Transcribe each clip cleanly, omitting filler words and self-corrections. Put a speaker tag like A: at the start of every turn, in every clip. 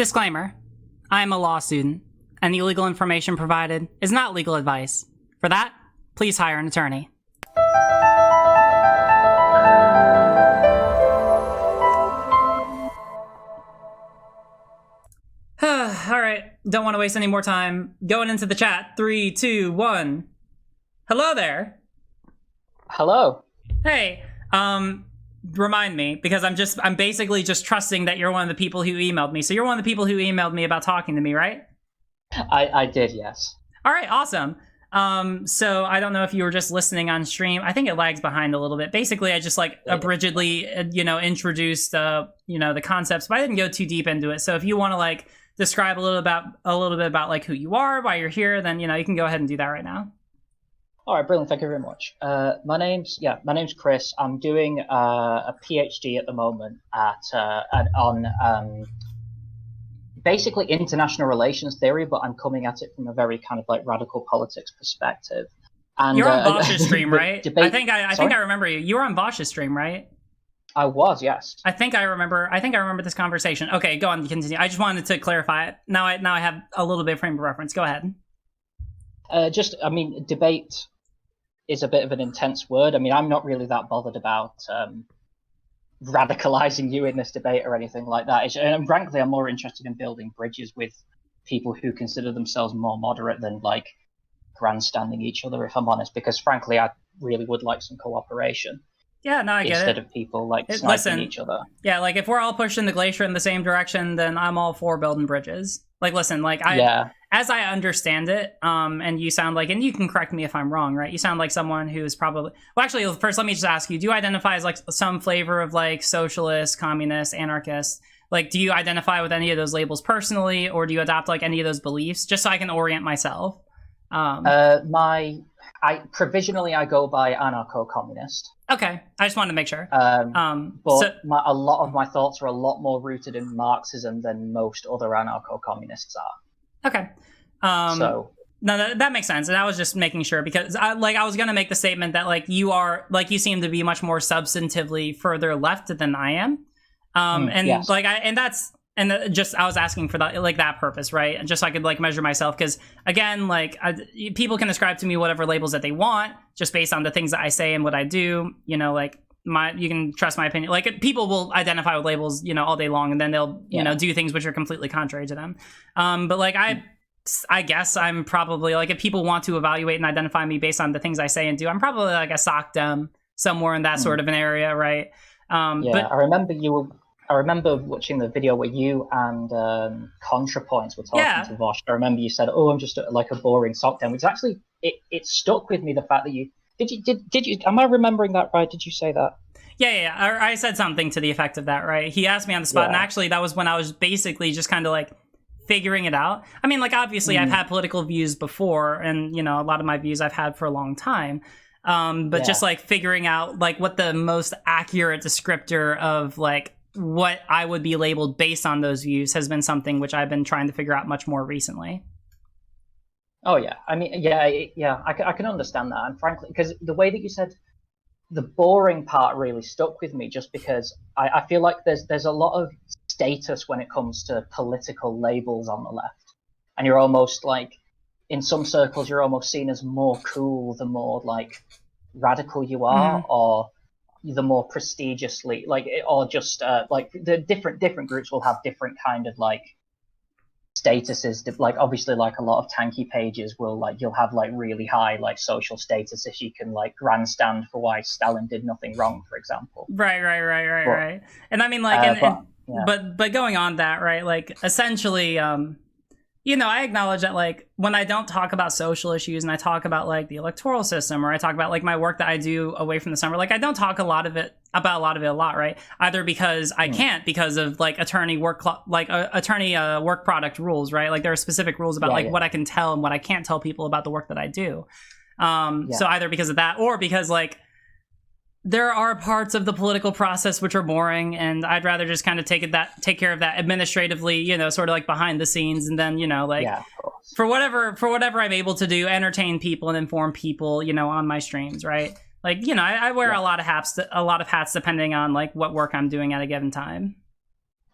A: Disclaimer. I am a law student, and the legal information provided is not legal advice. For that, please hire an attorney. Alright, don't want to waste any more time. Going into the chat. 3, 2, 1. Hello there.
B: Hello.
A: Hey, remind me, because I'm basically just trusting that you're one of the people who emailed me. So you're one of the people who emailed me about talking to me, right?
B: I did, yes.
A: All right, awesome. So I don't know if you were just listening on stream. I think it lags behind a little bit. Basically, I just abridgedly, introduced, the concepts, but I didn't go too deep into it. So if you want to describe a little bit about who you are, why you're here, then, you can go ahead and do that right now.
B: All right, brilliant. Thank you very much. My name's Chris. I'm doing a PhD at the moment on basically international relations theory, but I'm coming at it from a very kind of radical politics perspective. And
A: you're on Vosh's stream, right?
B: Debate...
A: I think I remember you. You were on Vosh's stream, right?
B: I was, yes.
A: I think I remember this conversation. Okay, go on, continue. I just wanted to clarify it. Now I have a little bit of frame of reference. Go ahead.
B: Debate is a bit of an intense word. I'm not really that bothered about radicalizing you in this debate or anything like that. And frankly, I'm more interested in building bridges with people who consider themselves more moderate than grandstanding each other, if I'm honest, because frankly, I really would like some cooperation.
A: Yeah, no, I get it.
B: Instead of people sniping each other.
A: Yeah, if we're all pushing the glacier in the same direction, then I'm all for building bridges. As I understand it, and you sound and you can correct me if I'm wrong, right? You sound like someone who's probably, well, actually, first let me just ask you, do you identify as some flavor of socialist, communist, anarchist? Do you identify with any of those labels personally, or do you adopt any of those beliefs, just so I can orient myself?
B: Provisionally I go by anarcho-communist.
A: Okay, I just wanted to make sure.
B: A lot of my thoughts are a lot more rooted in Marxism than most other anarcho-communists are.
A: Okay. No, that makes sense, and I was just making sure because I was gonna make the statement that you seem to be much more substantively further left than I am, yes. I was asking for that that purpose, right? And just so I could measure myself, because again, people can ascribe to me whatever labels that they want just based on the things that I say and what I do. You can trust my opinion. People will identify with labels, all day long, and then they'll do things which are completely contrary to them. I guess I'm probably if people want to evaluate and identify me based on the things I say and do, I'm probably a sockdem somewhere in that sort of an area, right? But
B: I remember watching the video where you and ContraPoints were talking to Vosh. I remember you said, "Oh, I'm just a boring sockdem," which actually it stuck with me. The fact that you did you? Am I remembering that right? Did you say that?
A: Yeah. I said something to the effect of that, right? He asked me on the spot, and actually that was when I was basically just kind of figuring it out. Obviously I've had political views before, and a lot of my views I've had for a long time. Just figuring out what the most accurate descriptor of what I would be labeled based on those views has been something which I've been trying to figure out much more recently.
B: Oh yeah, I can understand that, and frankly, because the way that you said the boring part really stuck with me, just because I feel like there's a lot of status when it comes to political labels on the left, and you're almost in some circles you're almost seen as more cool the more radical you are, or the more prestigiously or just the different groups will have different kind of statuses. Obviously a lot of tanky pages will you'll have really high social status if you can grandstand for why Stalin did nothing wrong, for example.
A: Right. And but going on that, right, essentially I acknowledge that when I don't talk about social issues and I talk about the electoral system, or I talk about my work that I do away from the summer, I don't talk a lot, right? Either because I can't, because of attorney work product rules, right? There are specific rules about what I can tell and what I can't tell people about the work that I do. So either because of that, or because there are parts of the political process which are boring, and I'd rather just kind of take care of that administratively, sort of behind the scenes, and then for whatever I'm able to do, entertain people and inform people, on my streams, right? I wear a lot of hats depending on what work I'm doing at a given time.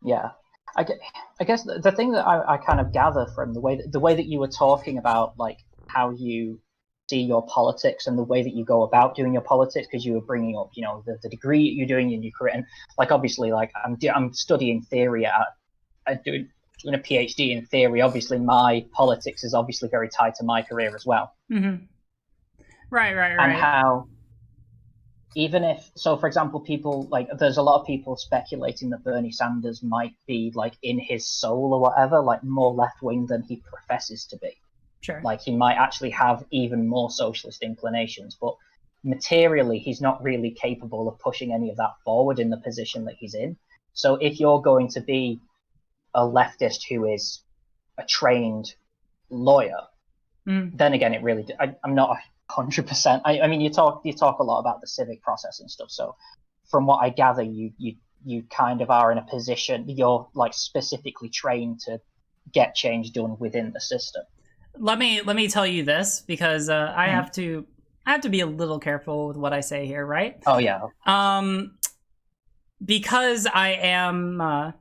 B: Yeah, I guess the thing that I kind of gather from the way that you were talking about like how you see your politics and the way that you go about doing your politics, because you were bringing up, you know, the degree you're doing in your career, and like obviously like I'm studying theory at doing a PhD in theory. Obviously, my politics is obviously very tied to my career as well.
A: Mm-hmm. Right.
B: And how even if, so for example, people like, there's a lot of people speculating that Bernie Sanders might be like in his soul or whatever, like more left wing than he professes to be.
A: Sure.
B: Like he might actually have even more socialist inclinations, but materially he's not really capable of pushing any of that forward in the position that he's in. So if you're going to be a leftist who is a trained lawyer, then again, it really, I'm not 100%. I mean, you talk a lot about the civic process and stuff. So from what I gather, you kind of are in a position, you're like specifically trained to get change done within the system.
A: Let me tell you this, because I have to be a little careful with what I say here, right?
B: Oh yeah.
A: Because I am.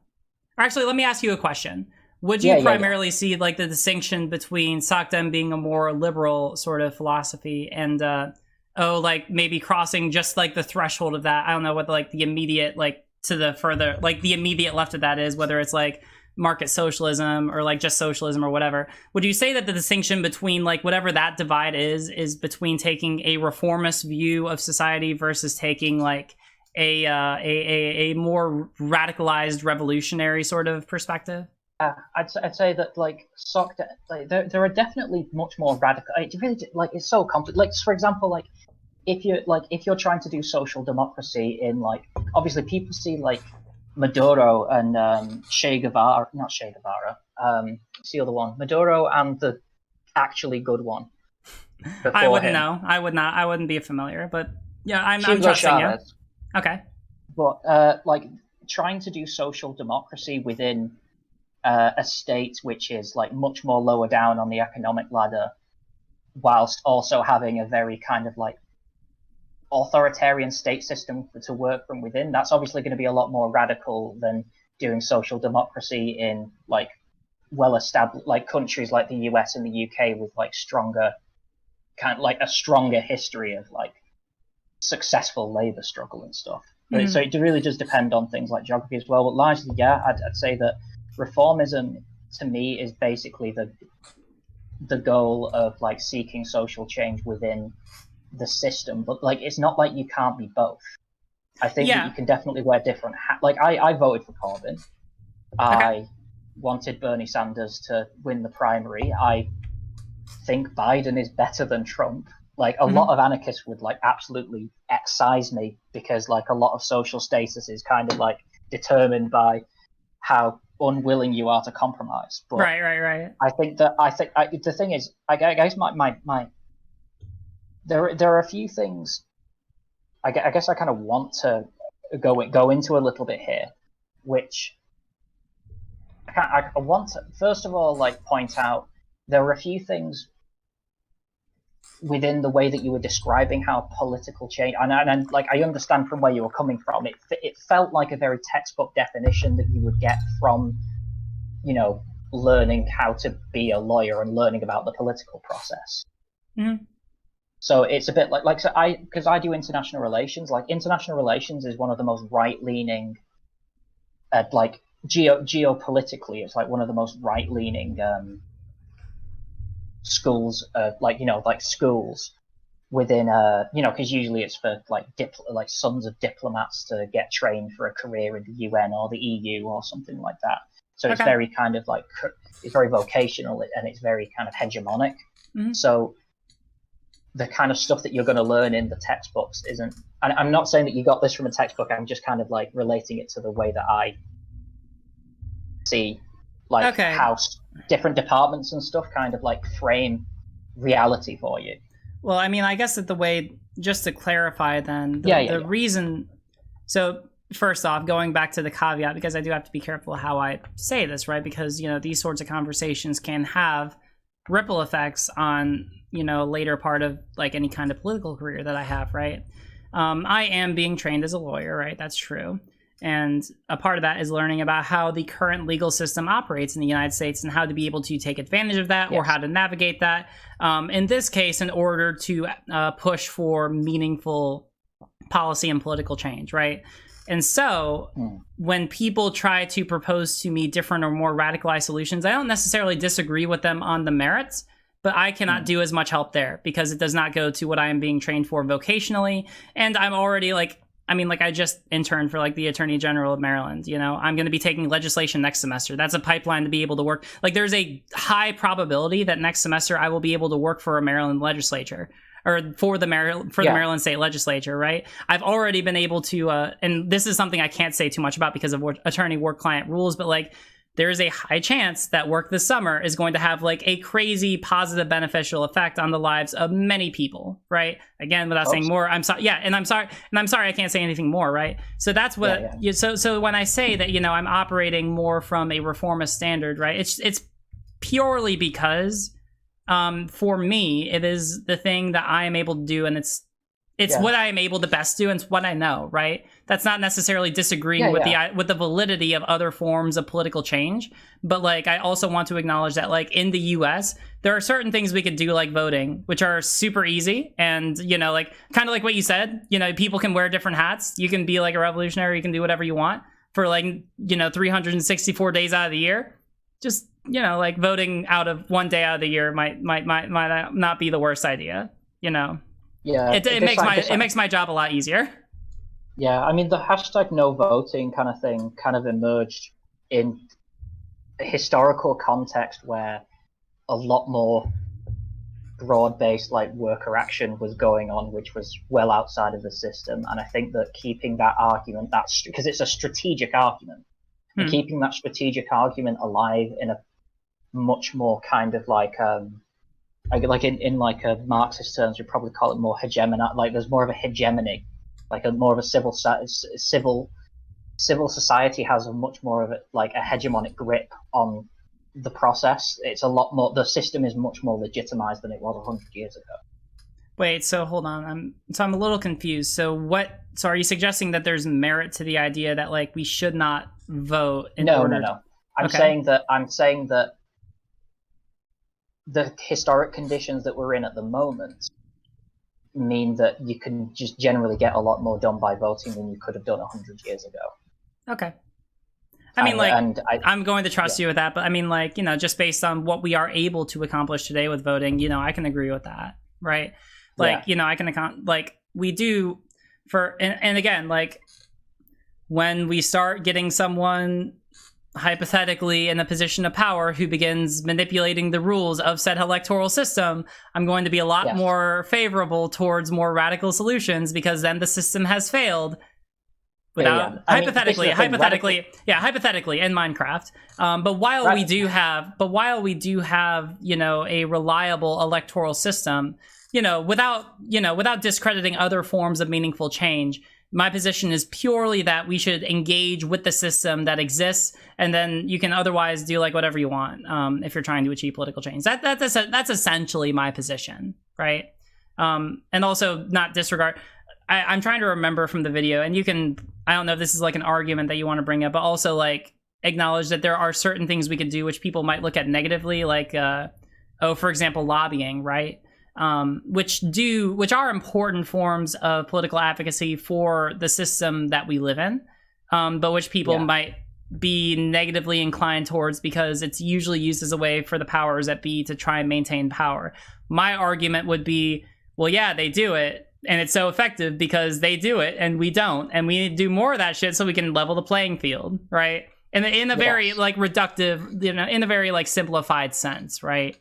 A: Actually, let me ask you a question. Would you primarily see like the distinction between Sakdem being a more liberal sort of philosophy and like maybe crossing just like the threshold of that? I don't know what like the immediate, like to the further, like the immediate left of that is, whether it's like market socialism or like just socialism or whatever. Would you say that the distinction between like whatever that divide is between taking a reformist view of society versus taking like a more radicalized revolutionary sort of perspective?
B: I'd say that like there are definitely much more radical. It really like it's so complex. Like for example, like if you're trying to do social democracy in like, obviously people see like Maduro and not Che Guevara. It's the other one, Maduro and the actually good one.
A: I wouldn't know. I wouldn't be familiar, but yeah, I'm trusting you. Okay.
B: But like trying to do social democracy within a state which is like much more lower down on the economic ladder, whilst also having a very kind of like authoritarian state system to work from within, that's obviously going to be a lot more radical than doing social democracy in like well-established like countries like the US and the UK with like stronger kind of like a stronger history of like successful labor struggle and stuff. But so it really does depend on things like geography as well. But largely, yeah, I'd say that reformism to me is basically the goal of like seeking social change within the system. But like it's not like you can't be both. I think that you can definitely wear different hats. Like I voted for Corbyn. I wanted Bernie Sanders to win the primary. I think Biden is better than Trump. Like a lot of anarchists would like absolutely excise me because like a lot of social status is kind of like determined by how unwilling you are to compromise. But
A: right.
B: I think the thing is, I guess my there are a few things. I guess I kind of want to go into a little bit here, which I want to first of all like point out there are a few things within the way that you were describing how political change, and like I understand from where you were coming from, it felt like a very textbook definition that you would get from, you know, learning how to be a lawyer and learning about the political process. So it's a bit like so because I do international relations. Like international relations is one of the most right-leaning, like geopolitically, it's like one of the most right-leaning schools, like, you know, like schools within you know, because usually it's for like sons of diplomats to get trained for a career in the UN or the EU or something like that. So it's very kind of like, it's very vocational and it's very kind of hegemonic. So the kind of stuff that you're going to learn in the textbooks isn't, and I'm not saying that you got this from a textbook, I'm just kind of like relating it to the way that I see like how different departments and stuff kind of like frame reality for you.
A: Well, I mean, I guess that the way, just to clarify then, the reason, so first off, going back to the caveat, because I do have to be careful how I say this, right? Because, you know, these sorts of conversations can have ripple effects on, you know, later part of like any kind of political career that I have, right? I am being trained as a lawyer, right? That's true. And a part of that is learning about how the current legal system operates in the United States and how to be able to take advantage of that, or how to navigate that. In this case, in order to push for meaningful policy and political change, right? And so when people try to propose to me different or more radicalized solutions, I don't necessarily disagree with them on the merits, but I cannot do as much help there because it does not go to what I am being trained for vocationally. And I'm already I just interned for the Attorney General of Maryland. I'm going to be taking legislation next semester. That's a pipeline to be able to work. There's a high probability that next semester I will be able to work for a Maryland legislature, or for the Maryland State Legislature, right? I've already been able to, and this is something I can't say too much about because of attorney work-client rules, but there is a high chance that work this summer is going to have a crazy positive beneficial effect on the lives of many people, right? Again, without saying more, I'm sorry. Yeah, and I'm sorry I can't say anything more, right? So that's what. So when I say that, I'm operating more from a reformist standard, right? It's purely because, for me, it is the thing that I am able to do, and it's what I am able to best do, and it's what I know, right? That's not necessarily disagreeing with the validity of other forms of political change, but I also want to acknowledge that in the US, there are certain things we could do, like voting, which are super easy, and kind of like what you said, people can wear different hats. You can be a revolutionary, you can do whatever you want for 364 days out of the year. Just voting out of one day out of the year might not be the worst idea,
B: Yeah,
A: it makes my job a lot easier.
B: Yeah, I mean, the hashtag no voting kind of thing kind of emerged in a historical context where a lot more broad-based worker action was going on, which was well outside of the system. And I think that keeping that argument, because it's a strategic argument, and keeping that strategic argument alive in a much more kind of in a Marxist terms, we'd probably call it more hegemonic. There's more of a hegemony, more of a civil society has a much more of a hegemonic grip on the process. It's a lot more. The system is much more legitimized than it was 100 years ago.
A: Wait, so hold on. I'm a little confused. So are you suggesting that there's merit to the idea that we should not vote in order? No. I'm saying that the historic conditions that we're in at the moment mean that you can just generally get a lot more done by voting than you could have done 100 years ago. Okay. I'm going to trust you with that, but just based on what we are able to accomplish today with voting, I can agree with that, right? I can we do and again, when we start getting someone hypothetically in a position of power who begins manipulating the rules of said electoral system, I'm going to be a lot more favorable towards more radical solutions, because then the system has failed. Hypothetically in Minecraft. But while we do have, a reliable electoral system, without discrediting other forms of meaningful change, my position is purely that we should engage with the system that exists, and then you can otherwise do whatever you want if you're trying to achieve political change. That's essentially my position, right? And also not disregard. I'm trying to remember from the video, and I don't know if this is an argument that you want to bring up, but also acknowledge that there are certain things we could do which people might look at negatively, for example, lobbying, right? Which are important forms of political advocacy for the system that we live in, but which people might be negatively inclined towards because it's usually used as a way for the powers that be to try and maintain power. My argument would be, well, yeah, they do it, and it's so effective because they do it and we don't, and we need to do more of that shit so we can level the playing field, right? And in a very reductive, in a very simplified sense, right?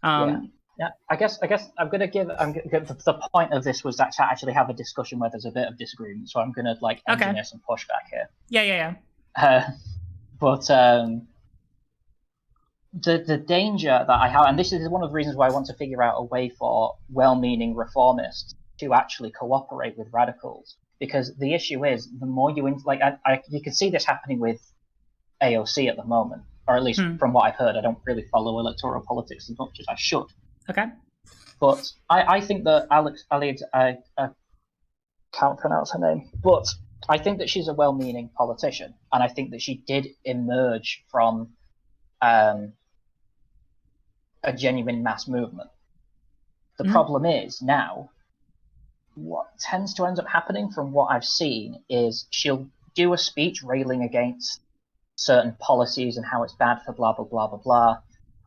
B: Yeah, I guess I'm gonna give the point of this was to actually have a discussion where there's a bit of disagreement. So I'm gonna engineer some pushback here.
A: Yeah.
B: But the danger that I have, and this is one of the reasons why I want to figure out a way for well-meaning reformists to actually cooperate with radicals, because the issue is the more you you can see this happening with AOC at the moment, or at least from what I've heard. I don't really follow electoral politics as much as I should.
A: Okay.
B: But I think that I can't pronounce her name, but I think that she's a well-meaning politician, and I think that she did emerge from a genuine mass movement. The problem is now, what tends to end up happening from what I've seen is she'll do a speech railing against certain policies and how it's bad for blah, blah, blah, blah, blah.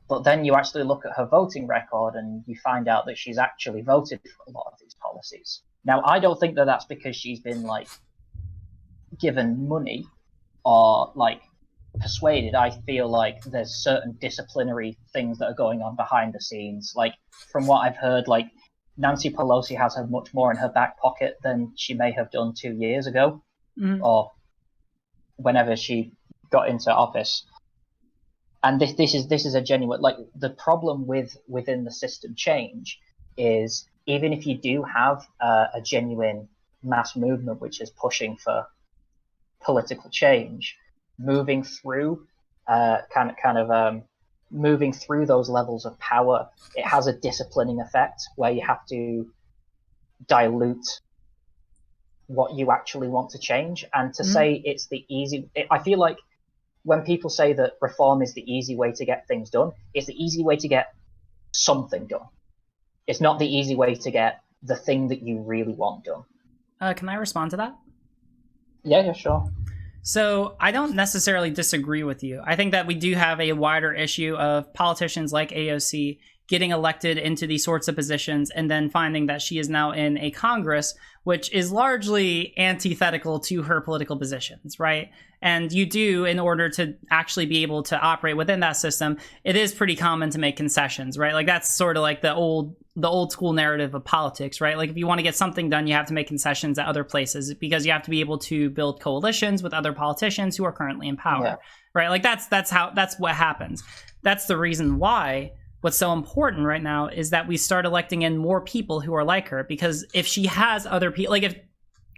B: But then you actually look at her voting record and you find out that she's actually voted for a lot of these policies. Now, I don't think that that's because she's been, like, given money or, like, persuaded. I feel like there's certain disciplinary things that are going on behind the scenes. Like, from what I've heard, like, Nancy Pelosi has had much more in her back pocket than she may have done 2 years ago, or whenever she got into office. And this is a genuine, like, the problem within the system change is, even if you do have a genuine mass movement which is pushing for political change, moving through moving through those levels of power, it has a disciplining effect where you have to dilute what you actually want to change. And to say it's the easy, I feel like when people say that reform is the easy way to get things done, it's the easy way to get something done. It's not the easy way to get the thing that you really want done.
A: Can I respond to that?
B: Yeah, sure.
A: So I don't necessarily disagree with you. I think that we do have a wider issue of politicians like AOC getting elected into these sorts of positions and then finding that she is now in a Congress which is largely antithetical to her political positions, right? And you do, in order to actually be able to operate within that system, it is pretty common to make concessions, right? Like that's sort of like the old school narrative of politics, right? Like if you want to get something done, you have to make concessions at other places because you have to be able to build coalitions with other politicians who are currently in power, right? Like that's what happens. That's the reason why what's so important right now is that we start electing in more people who are like her, because if she has other people, like if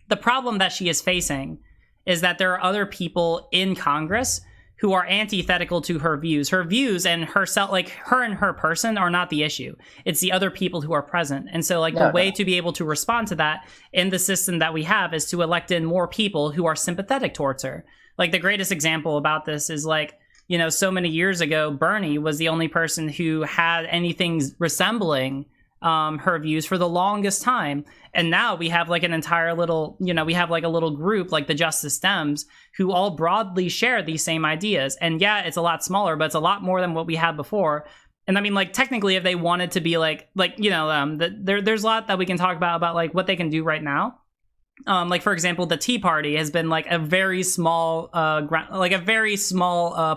A: the problem that she is facing is that there are other people in Congress who are antithetical to her views and herself, like her and her person are not the issue. It's the other people who are present. And so like the way to be able to respond to that in the system that we have is to elect in more people who are sympathetic towards her. Like the greatest example about this is like, you know, so many years ago, Bernie was the only person who had anything resembling her views for the longest time. And now we have like an entire little, you know, we have like a little group like the Justice Dems who all broadly share these same ideas. And yeah, it's a lot smaller, but it's a lot more than what we had before. And I mean, like, technically, if they wanted to be like, you know, there's a lot that we can talk about like what they can do right now. Like, for example, the Tea Party has been like a very small,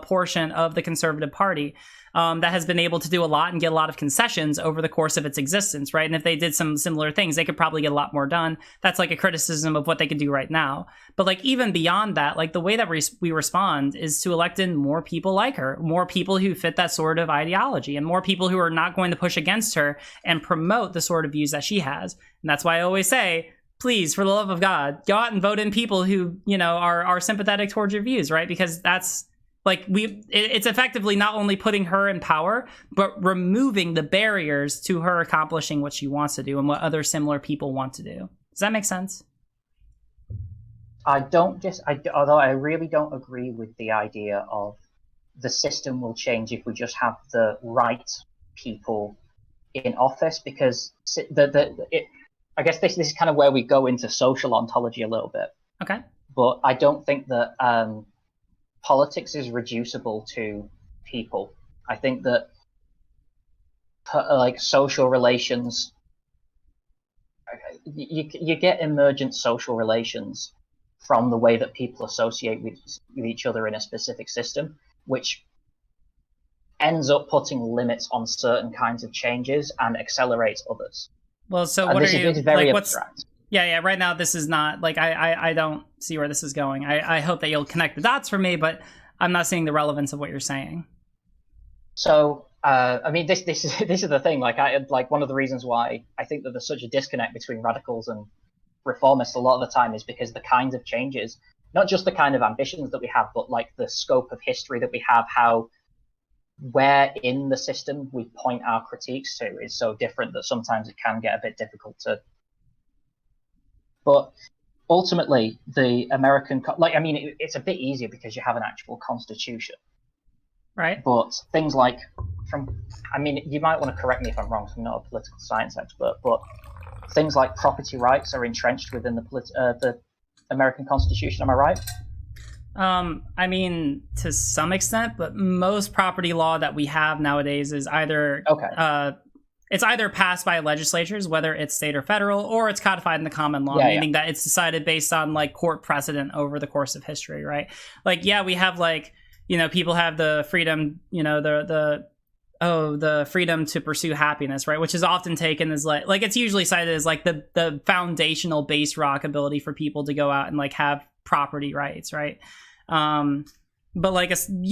A: portion of the Conservative Party that has been able to do a lot and get a lot of concessions over the course of its existence, right? And if they did some similar things, they could probably get a lot more done. That's like a criticism of what they could do right now. But like even beyond that, like the way that we respond is to elect in more people like her, more people who fit that sort of ideology, and more people who are not going to push against her and promote the sort of views that she has. And that's why I always say, please, for the love of God, go out and vote in people who, you know, are sympathetic towards your views, right? Because that's like it's effectively not only putting her in power, but removing the barriers to her accomplishing what she wants to do and what other similar people want to do. Does that make sense?
B: Although I really don't agree with the idea of the system will change if we just have the right people in office, because I guess this is kind of where we go into social ontology a little bit.
A: Okay.
B: But I don't think that politics is reducible to people. I think that like social relations, you get emergent social relations from the way that people associate with each other in a specific system, which ends up putting limits on certain kinds of changes and accelerates others.
A: Well, so what are you? It's very abstract. Yeah. Right now, this is not like I don't see where this is going. I hope that you'll connect the dots for me, but I'm not seeing the relevance of what you're saying.
B: So, I mean, this is the thing. Like one of the reasons why I think that there's such a disconnect between radicals and reformists a lot of the time is because the kinds of changes, not just the kind of ambitions that we have, but like the scope of history that we have, where in the system we point our critiques to is so different that sometimes it can get a bit difficult to. But ultimately the American, like, I mean, it's a bit easier because you have an actual constitution.
A: Right.
B: But things like I mean, you might want to correct me if I'm wrong, because I'm not a political science expert, but things like property rights are entrenched within the American Constitution. Am I right?
A: I mean, to some extent, but most property law that we have nowadays is either it's either passed by legislatures, whether it's state or federal, or it's codified in the common law, meaning that it's decided based on like court precedent over the course of history, right? Like, yeah, we have like, you know, people have the freedom, you know, the freedom to pursue happiness, right? Which is often taken as like it's usually cited as like the foundational base rock ability for people to go out and like have property rights, right? But like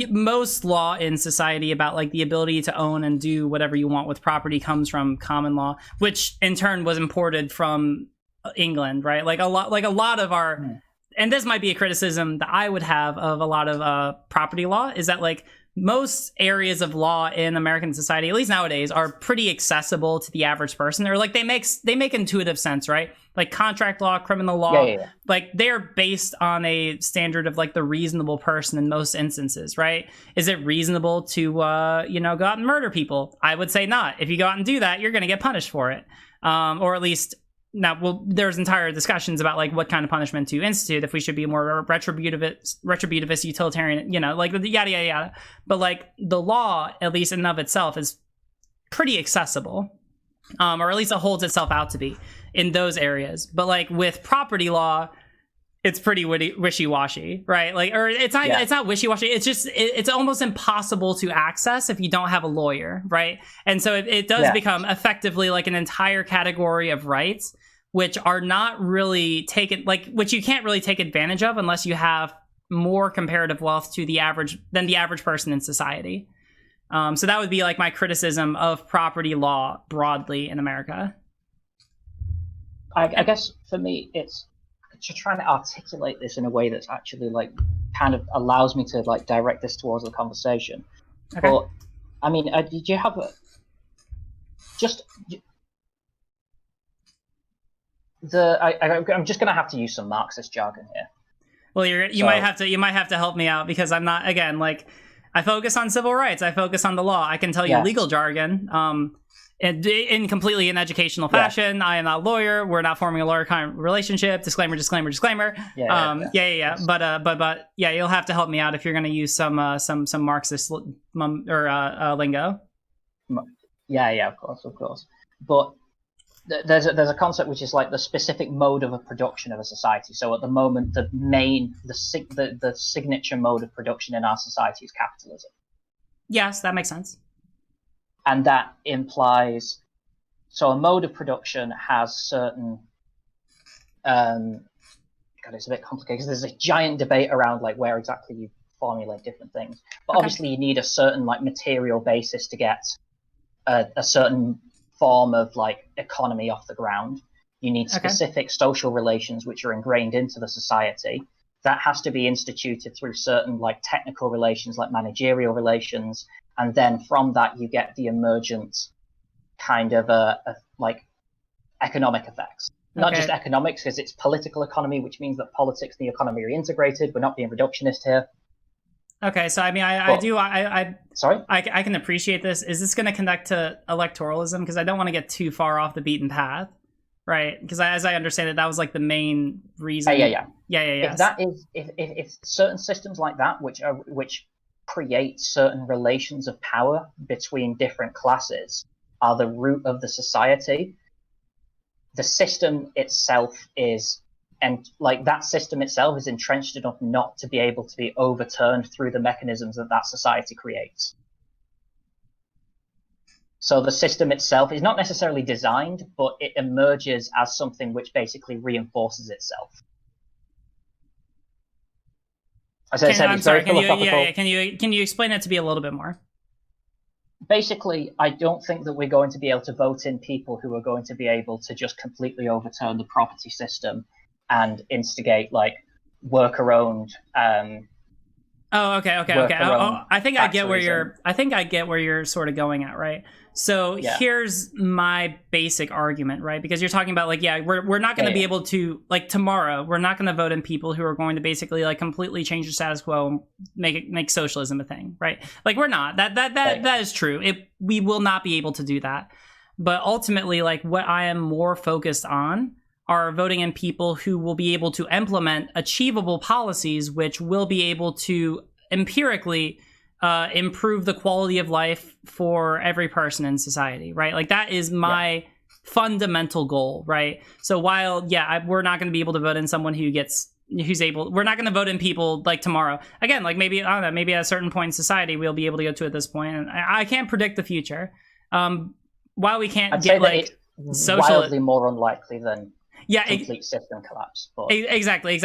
A: most law in society about like the ability to own and do whatever you want with property comes from common law, which in turn was imported from England, right? Like a lot of our, and this might be a criticism that I would have of a lot of property law, is that like most areas of law in American society, at least nowadays, are pretty accessible to the average person, or like they make intuitive sense, right? Like contract law, criminal law, like they're based on a standard of like the reasonable person in most instances, right? Is it reasonable to you know, go out and murder people? I would say not. If you go out and do that, you're going to get punished for it, or at least. Now, well, there's entire discussions about like what kind of punishment to institute, if we should be more retributivist, utilitarian, you know, like yada yada yada. But like the law, at least in and of itself, is pretty accessible, or at least it holds itself out to be in those areas. But like with property law, it's pretty wishy-washy, right? Like, or it's not wishy-washy. It's just it's almost impossible to access if you don't have a lawyer, right? And so it does become effectively like an entire category of rights, which are not really taken, like, which you can't really take advantage of unless you have more comparative wealth than the average person in society. So that would be like my criticism of property law broadly in America.
B: I guess for me, it's just trying to articulate this in a way that's actually like kind of allows me to like direct this towards the conversation. Okay. But I mean, did you have I'm just going to have to use some Marxist jargon here.
A: Well, you might have to help me out, because I'm not, again, like, I focus on civil rights, I focus on the law. I can tell you legal jargon in completely an educational fashion. Yeah. I am not a lawyer. We're not forming a lawyer kind of relationship. Disclaimer. But yeah, you'll have to help me out if you're going to use some Marxist lingo.
B: Yeah, of course. But there's a concept which is like the specific mode of a production of a society. So at the moment, the signature mode of production in our society is capitalism.
A: Yes, that makes sense.
B: And that implies, so a mode of production has certain, God, it's a bit complicated because there's a giant debate around like where exactly you formulate different things. But obviously you need a certain like material basis to get a certain form of like economy off the ground. You need specific social relations which are ingrained into the society. That has to be instituted through certain like technical relations, like managerial relations. And then from that, you get the emergent kind of like economic effects. Not just economics, because it's political economy, which means that politics and the economy are integrated. We're not being reductionist here.
A: Okay, so I mean, sorry? I can appreciate this. Is this going to connect to electoralism? Because I don't want to get too far off the beaten path, right? Because as I understand it, that was like the main reason.
B: Yeah. If certain systems like that, which create certain relations of power between different classes, are the root of the society, the system itself is. And like that system itself is entrenched enough not to be able to be overturned through the mechanisms that society creates. So the system itself is not necessarily designed, but it emerges as something which basically reinforces itself. As I said, it's very philosophical.
A: Can you explain it to be a little bit more?
B: Basically, I don't think that we're going to be able to vote in people who are going to be able to just completely overturn the property system and instigate like worker-owned
A: Oh, okay. I think I get where you're sort of going at, right? So here's my basic argument, right? Because you're talking about like, we're not going to be able to, like, tomorrow, we're not going to vote in people who are going to basically like completely change the status quo and make socialism a thing, right? Like, we're not. That is true. We will not be able to do that. But ultimately, like, what I am more focused on are voting in people who will be able to implement achievable policies, which will be able to empirically improve the quality of life for every person in society, right? Like, that is my fundamental goal, right? So while, we're not going to be able to vote in someone we're not going to vote in people like tomorrow. Again, like, maybe, I don't know, maybe at a certain point in society, we'll be able to go to at this point. And I can't predict the future. While we can't get like
B: social, wildly more unlikely than complete system collapse. But...
A: Exactly.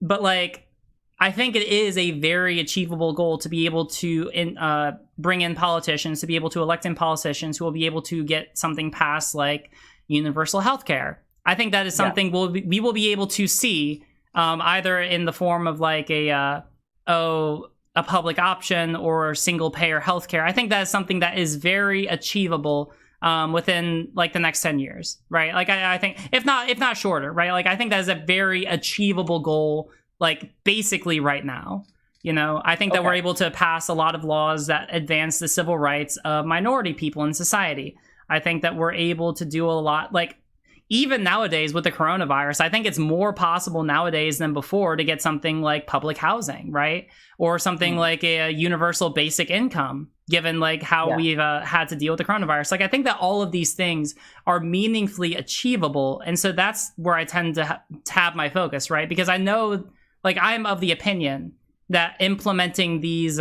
A: But like, I think it is a very achievable goal to be able to bring in politicians, to be able to elect in politicians who will be able to get something passed like universal healthcare. I think that is something we will be able to see either in the form of like a public option or single payer healthcare. I think that is something that is very achievable within like the next 10 years, right? Like, I think if not shorter, right? Like, I think that is a very achievable goal, like, basically right now. You know, I think that we're able to pass a lot of laws that advance the civil rights of minority people in society. I think that we're able to do a lot, like, even nowadays with the coronavirus, I think it's more possible nowadays than before to get something like public housing, right? Or something like a universal basic income, given like how we've had to deal with the coronavirus. Like, I think that all of these things are meaningfully achievable. And so that's where I tend to have my focus, right? Because I know, like, I'm of the opinion that implementing these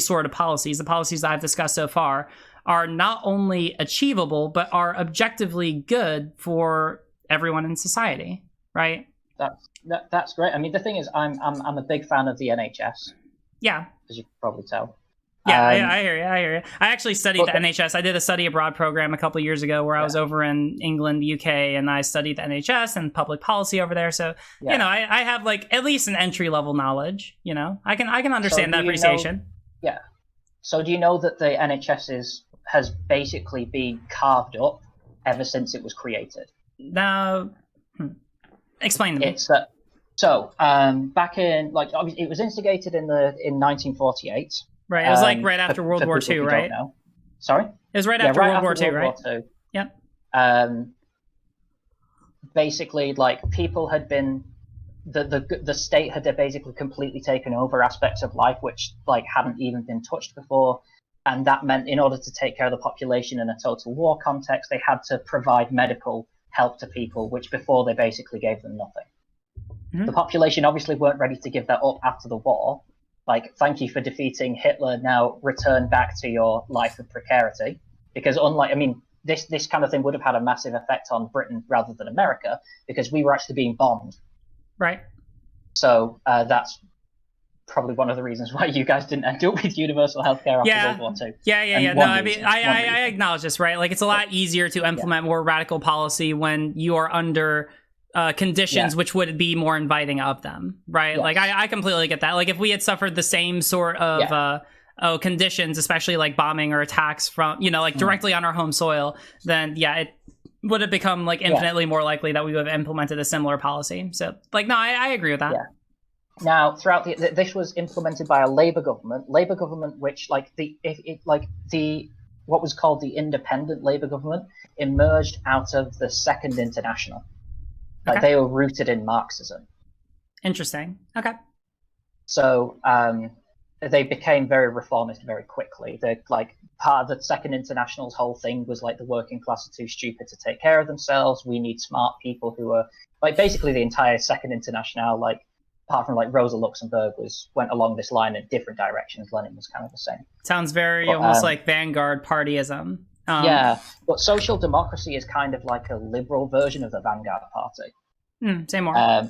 A: sort of policies, the policies that I've discussed so far, are not only achievable, but are objectively good for everyone in society, right?
B: That's great. I mean, the thing is, I'm a big fan of the NHS.
A: Yeah,
B: as you can probably tell.
A: Yeah, I hear you. I actually studied the NHS. I did a study abroad program a couple of years ago where I was over in England, UK, and I studied the NHS and public policy over there. So, you know, I have like at least an entry level knowledge. You know, I can understand that appreciation.
B: So do you know that the NHS has basically been carved up ever since it was created?
A: Now, explain to me.
B: It's that. So back in it was instigated in 1948.
A: Right, it was like right after World War II, right?
B: Sorry?
A: It was right after World War II, right?
B: Yep. Basically, like, people had been the state had basically completely taken over aspects of life which like hadn't even been touched before, and that meant in order to take care of the population in a total war context, they had to provide medical help to people, which before they basically gave them nothing. Mm-hmm. The population obviously weren't ready to give that up after the war. Like, thank you for defeating Hitler, now return back to your life of precarity. Because unlike, I mean, this kind of thing would have had a massive effect on Britain rather than America, because we were actually being bombed.
A: Right.
B: So that's probably one of the reasons why you guys didn't end up with universal healthcare after World War II.
A: Yeah. No, I mean, I acknowledge this, right? Like, it's a lot easier to implement more radical policy when you are under conditions which would be more inviting of them, right? Like, I completely get that. Like, if we had suffered the same sort of conditions, especially like bombing or attacks from, you know, like directly on our home soil, then it would have become like infinitely more likely that we would have implemented a similar policy. So, like, no, I agree with that.
B: Yeah. Now, throughout this was implemented by a Labour government, which what was called the independent Labour government emerged out of the Second International. Like, they were rooted in Marxism.
A: Interesting. Okay.
B: So they became very reformist very quickly. They're like, part of the Second International's whole thing was like, the working class are too stupid to take care of themselves. We need smart people who are like, basically the entire Second International, like, apart from like Rosa Luxemburg, went along this line in different directions. Lenin was kind of the same.
A: Sounds very almost like Vanguard partyism.
B: But social democracy is kind of like a liberal version of the Vanguard Party.
A: Say more.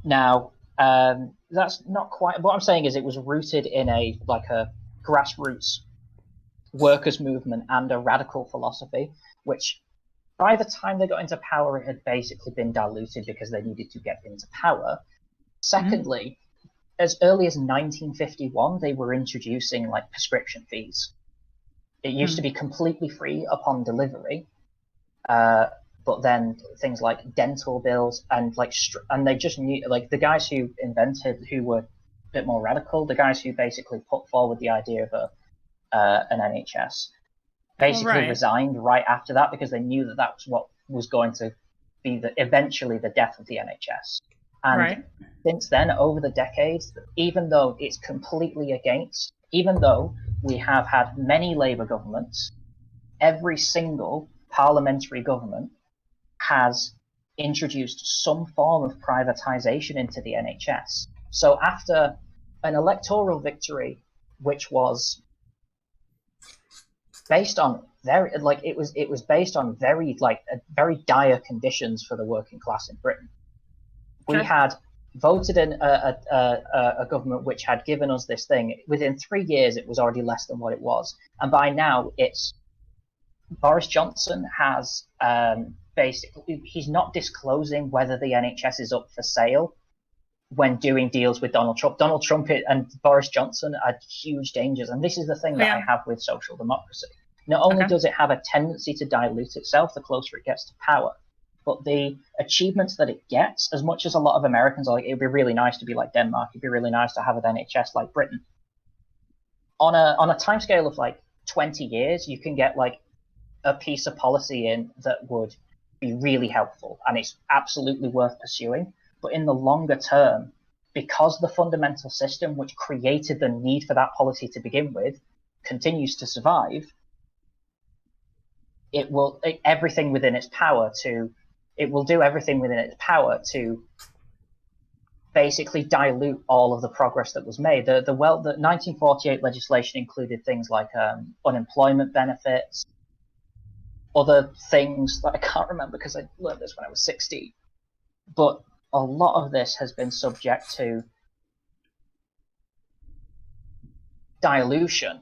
B: Now, that's not quite. What I'm saying is, it was rooted in a grassroots workers' movement and a radical philosophy, which by the time they got into power, it had basically been diluted because they needed to get into power. Secondly, as early as 1951, they were introducing like prescription fees. It used to be completely free upon delivery, but then things like dental bills and and they just knew, like, the guys who were a bit more radical, the guys who basically put forward the idea of an NHS, basically resigned right after that, because they knew that that was what was going to be eventually the death of the NHS. And since then, over the decades, even though it's completely against, even though we have had many Labour governments, every single parliamentary government has introduced some form of privatisation into the NHS. So after an electoral victory, which was based on it was based on very dire conditions for the working class in Britain. We had voted in a government which had given us this thing. Within 3 years, it was already less than what it was, and by now, it's Boris Johnson has basically, he's not disclosing whether the NHS is up for sale when doing deals with Donald Trump. Donald Trump and Boris Johnson are huge dangers, and this is the thing that I have with social democracy. Not only does it have a tendency to dilute itself the closer it gets to power, but the achievements that it gets, as much as a lot of Americans are like, it'd be really nice to be like Denmark, it'd be really nice to have an NHS like Britain. On a timescale of like 20 years, you can get like a piece of policy in that would be really helpful, and it's absolutely worth pursuing. But in the longer term, because the fundamental system which created the need for that policy to begin with continues to survive, it will do everything within its power to basically dilute all of the progress that was made. The 1948 legislation included things like unemployment benefits, other things that I can't remember because I learned this when I was 16. But a lot of this has been subject to dilution.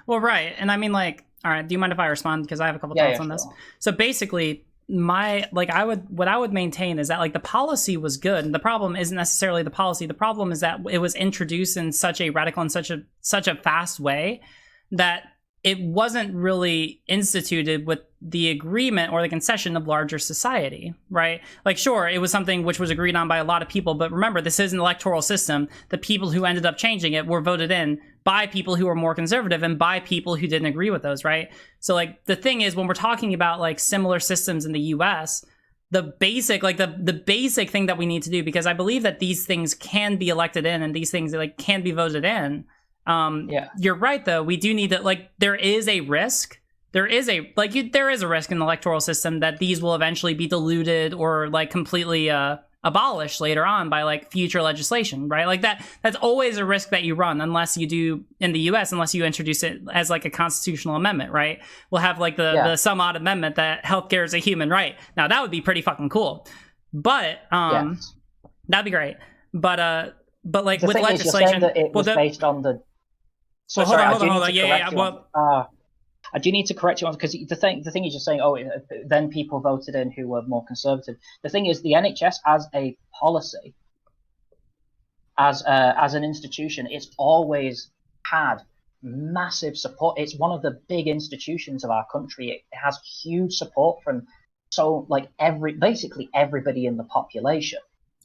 A: Well, right. And I mean, like, all right, do you mind if I respond? Because I have a couple thoughts on this. So basically, what I would maintain is that like the policy was good, and the problem isn't necessarily the policy. The problem is that it was introduced in such a radical and such a fast way that it wasn't really instituted with the agreement or the concession of larger society, right? Like, sure, it was something which was agreed on by a lot of people, but remember, this is an electoral system. The people who ended up changing it were voted in by people who were more conservative and by people who didn't agree with those, right? So, like, the thing is, when we're talking about, like, similar systems in the US, the basic thing that we need to do, because I believe that these things can be elected in and these things, like, can be voted in. You're right, though. We do need to, like, there is a risk. There is a risk in the electoral system that these will eventually be diluted or like completely abolished later on by like future legislation, right? Like that's always a risk that you run unless you do in the US, unless you introduce it as like a constitutional amendment, right? We'll have like the some odd amendment that healthcare is a human right. Now that would be pretty fucking cool. But that'd be great. But like with legislation,
B: that it was based on the
A: hold on.
B: I do need to correct you on, because the thing is just saying, then people voted in who were more conservative. The thing is, the NHS as a policy, as an institution, it's always had massive support. It's one of the big institutions of our country. It has huge support from basically everybody in the population.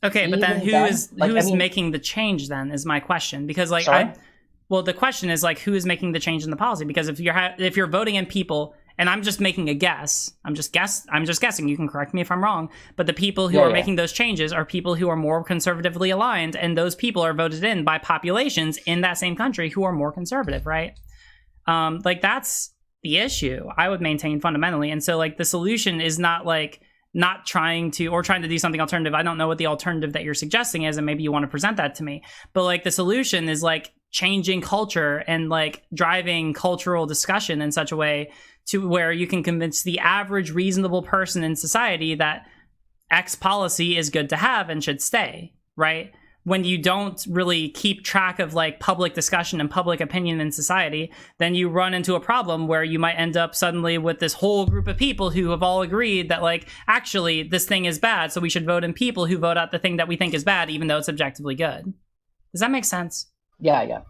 A: Okay, but then who is making the change then is my question, because like well, the question is like, who is making the change in the policy? Because if you're voting in people, and I'm just making a guess, I'm just guessing. You can correct me if I'm wrong, but the people who are making those changes are people who are more conservatively aligned, and those people are voted in by populations in that same country who are more conservative, right? Like that's the issue I would maintain fundamentally, and so like the solution is not like not trying to do something alternative. I don't know what the alternative that you're suggesting is, and maybe you want to present that to me. But like the solution is like changing culture and like driving cultural discussion in such a way to where you can convince the average reasonable person in society that X policy is good to have and should stay, right? When you don't really keep track of like public discussion and public opinion in society, then you run into a problem where you might end up suddenly with this whole group of people who have all agreed that like, actually this thing is bad, so we should vote in people who vote out the thing that we think is bad, even though it's objectively good. Does that make sense?
B: Yeah.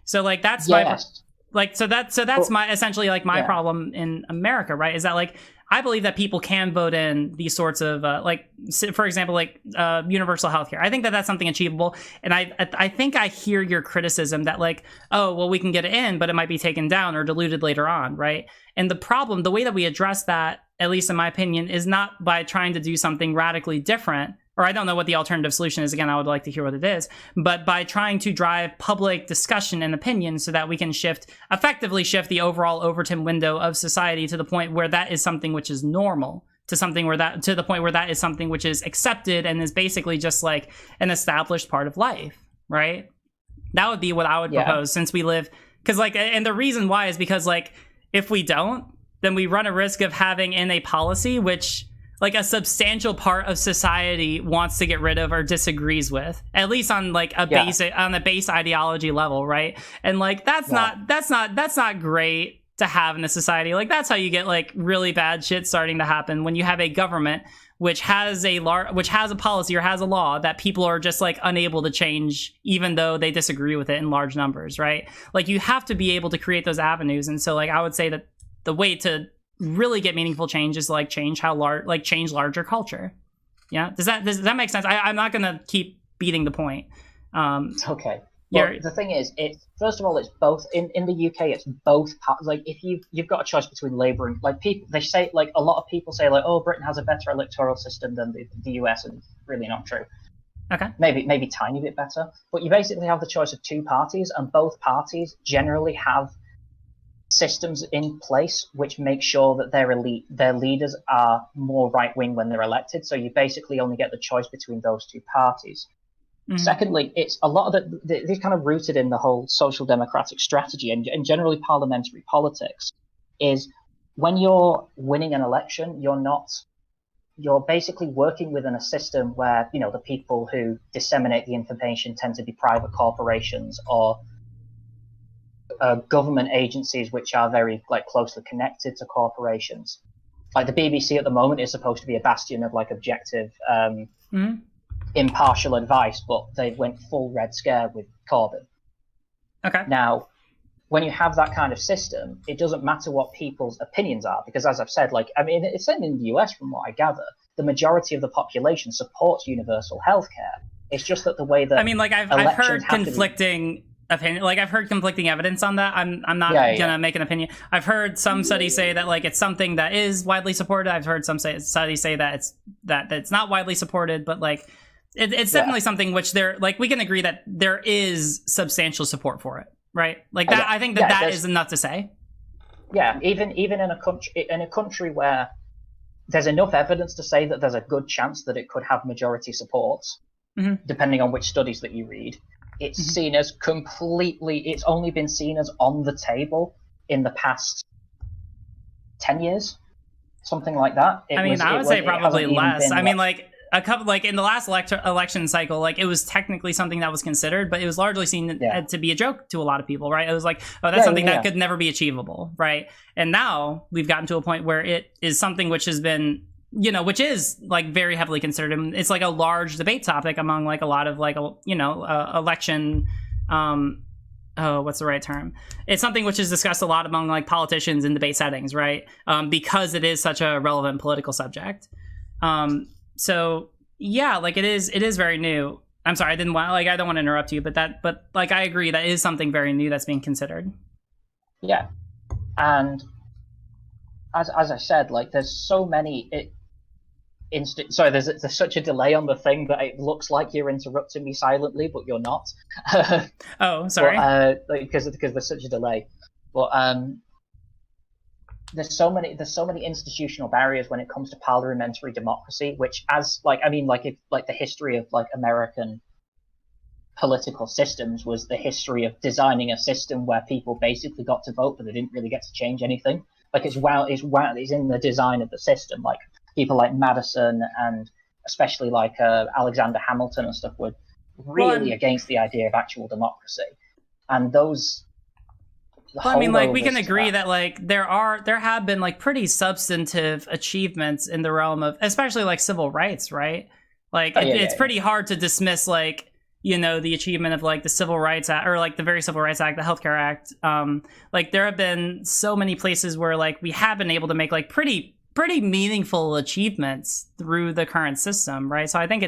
A: So like that's
B: yes.
A: that's my essentially like my problem in America, right? Is that like I believe that people can vote in these sorts of like, for example, like universal healthcare. I think that that's something achievable, and I think I hear your criticism that like, oh well, we can get it in, but it might be taken down or diluted later on, right? And the problem, the way that we address that, at least in my opinion, is not by trying to do something radically different. Or I don't know what the alternative solution is. Again, I would like to hear what it is. But by trying to drive public discussion and opinion so that we can effectively shift the overall Overton window of society to the point where that is something which is normal, to the point where that is something which is accepted and is basically just like an established part of life, right? That would be what I would propose, since we live, because like, and the reason why is because like, if we don't, then we run a risk of having in a policy which like a substantial part of society wants to get rid of or disagrees with, at least on like a base ideology level, right? And like that's not great to have in a society. Like that's how you get like really bad shit starting to happen when you have a government which has a policy or has a law that people are just like unable to change even though they disagree with it in large numbers, right? Like you have to be able to create those avenues. And so like I would say that the way to really get meaningful change is like change larger culture. Yeah, does that make sense? I'm not gonna keep beating the point.
B: Okay. Well, the thing is, first of all, it's both in the UK. It's both parts. Like if you've got a choice between Labour and like people, they say like a lot of people say like, oh, Britain has a better electoral system than the US, and it's really not true.
A: Okay.
B: Maybe tiny bit better, but you basically have the choice of two parties, and both parties generally have systems in place which make sure that their leaders are more right-wing when they're elected. So you basically only get the choice between those two parties. Mm-hmm. Secondly, it's a lot of they're kind of rooted in the whole social democratic strategy and generally parliamentary politics. Is when you're winning an election, you're basically working within a system where the people who disseminate the information tend to be private corporations or government agencies which are very like closely connected to corporations. Like the BBC at the moment is supposed to be a bastion of like objective, impartial advice, but they went full Red Scare with Corbyn.
A: Okay.
B: Now, when you have that kind of system, it doesn't matter what people's opinions are, because as I've said, like I mean, it's said in the US from what I gather, the majority of the population supports universal healthcare. It's just that the way that
A: I've heard conflicting opinion, like I've heard conflicting evidence on that. I'm not gonna make an opinion. I've heard some studies say that like it's something that is widely supported. I've heard some studies say that it's not widely supported, but like it's definitely something which we can agree that there is substantial support for it, right? Like that. I think that is enough to say.
B: Yeah, even in a country where there's enough evidence to say that there's a good chance that it could have majority support, depending on which studies that you read. It's seen as it's only been seen as on the table in the past 10 years, something like that.
A: I would say probably less. I mean, like a couple, like in the last election cycle, like it was technically something that was considered, but it was largely seen to be a joke to a lot of people, right? It was like, oh, that's something that could never be achievable, right? And now we've gotten to a point where it is something which has been, which is like very heavily considered. And it's like a large debate topic among like a lot of like, election, what's the right term? It's something which is discussed a lot among like politicians in debate settings, right? Because it is such a relevant political subject. So yeah, like it is very new. I'm sorry, I don't want to interrupt you, but like I agree that is something very new that's being considered.
B: Yeah. And as I said, like there's so many there's such a delay on the thing that it looks like you're interrupting me silently, but you're not.
A: Oh, sorry.
B: Because there's such a delay. But there's so many institutional barriers when it comes to parliamentary democracy, which the history of like American political systems was the history of designing a system where people basically got to vote, but they didn't really get to change anything. Like it's in the design of the system. Like people like Madison and especially like Alexander Hamilton and stuff were really against the idea of actual democracy. And those.
A: Well, I mean, like we can agree that like there have been like pretty substantive achievements in the realm of especially like civil rights, right? Like it's pretty hard to dismiss like the achievement of like the Civil Rights Act, or like the very Civil Rights Act, the Healthcare Act, like there have been so many places where like we have been able to make like pretty meaningful achievements through the current system, right? So I think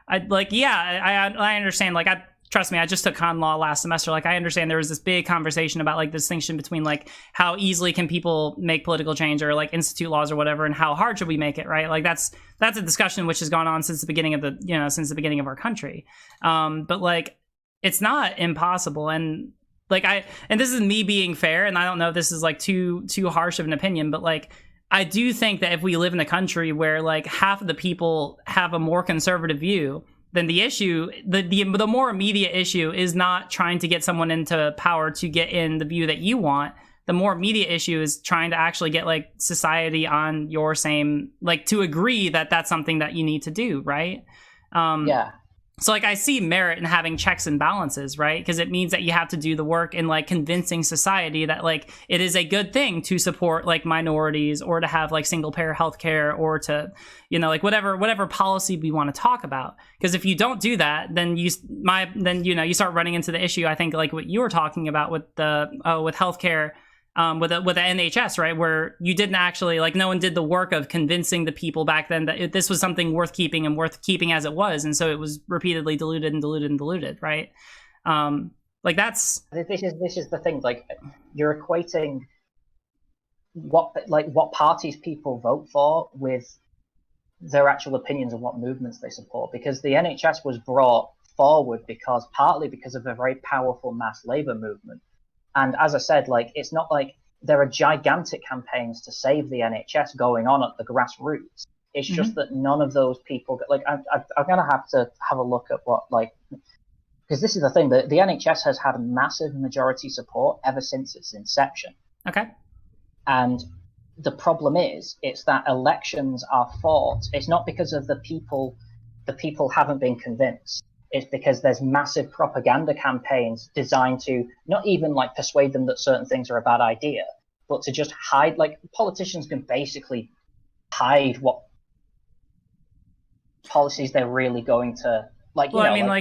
A: I understand. Like, trust me, I just took con law last semester. Like, I understand there was this big conversation about like the distinction between like how easily can people make political change or like institute laws or whatever, and how hard should we make it, right? Like that's a discussion which has gone on since the beginning of our country. But like, it's not impossible, and like and this is me being fair, and I don't know if this is like too harsh of an opinion, but like, I do think that if we live in a country where like half of the people have a more conservative view, then the issue, the more immediate issue is not trying to get someone into power to get in the view that you want. The more immediate issue is trying to actually get like society on your same, like to agree that that's something that you need to do, right?
B: Yeah.
A: So like I see merit in having checks and balances, right? Because it means that you have to do the work in like convincing society that like it is a good thing to support like minorities, or to have like single payer healthcare, or to, like whatever policy we want to talk about. Because if you don't do that, then you start running into the issue, I think, like what you were talking about with with healthcare. With the NHS, right, where you didn't actually, like, no one did the work of convincing the people back then that this was something worth keeping as it was, and so it was repeatedly diluted, right? Like that's
B: this is the thing. Like, you're equating what parties people vote for with their actual opinions of what movements they support, because the NHS was brought forward partly because of a very powerful mass labor movement. And as I said, like, it's not like there are gigantic campaigns to save the NHS going on at the grassroots. It's just that none of those people, like, I'm going to have a look at what, like, because this is the thing, that the NHS has had massive majority support ever since its inception.
A: Okay.
B: And the problem is, it's that elections are fought. It's not because of the people haven't been convinced. It's because there's massive propaganda campaigns designed to not even like persuade them that certain things are a bad idea, but to just hide. Like, politicians can basically hide what policies they're really going to, like,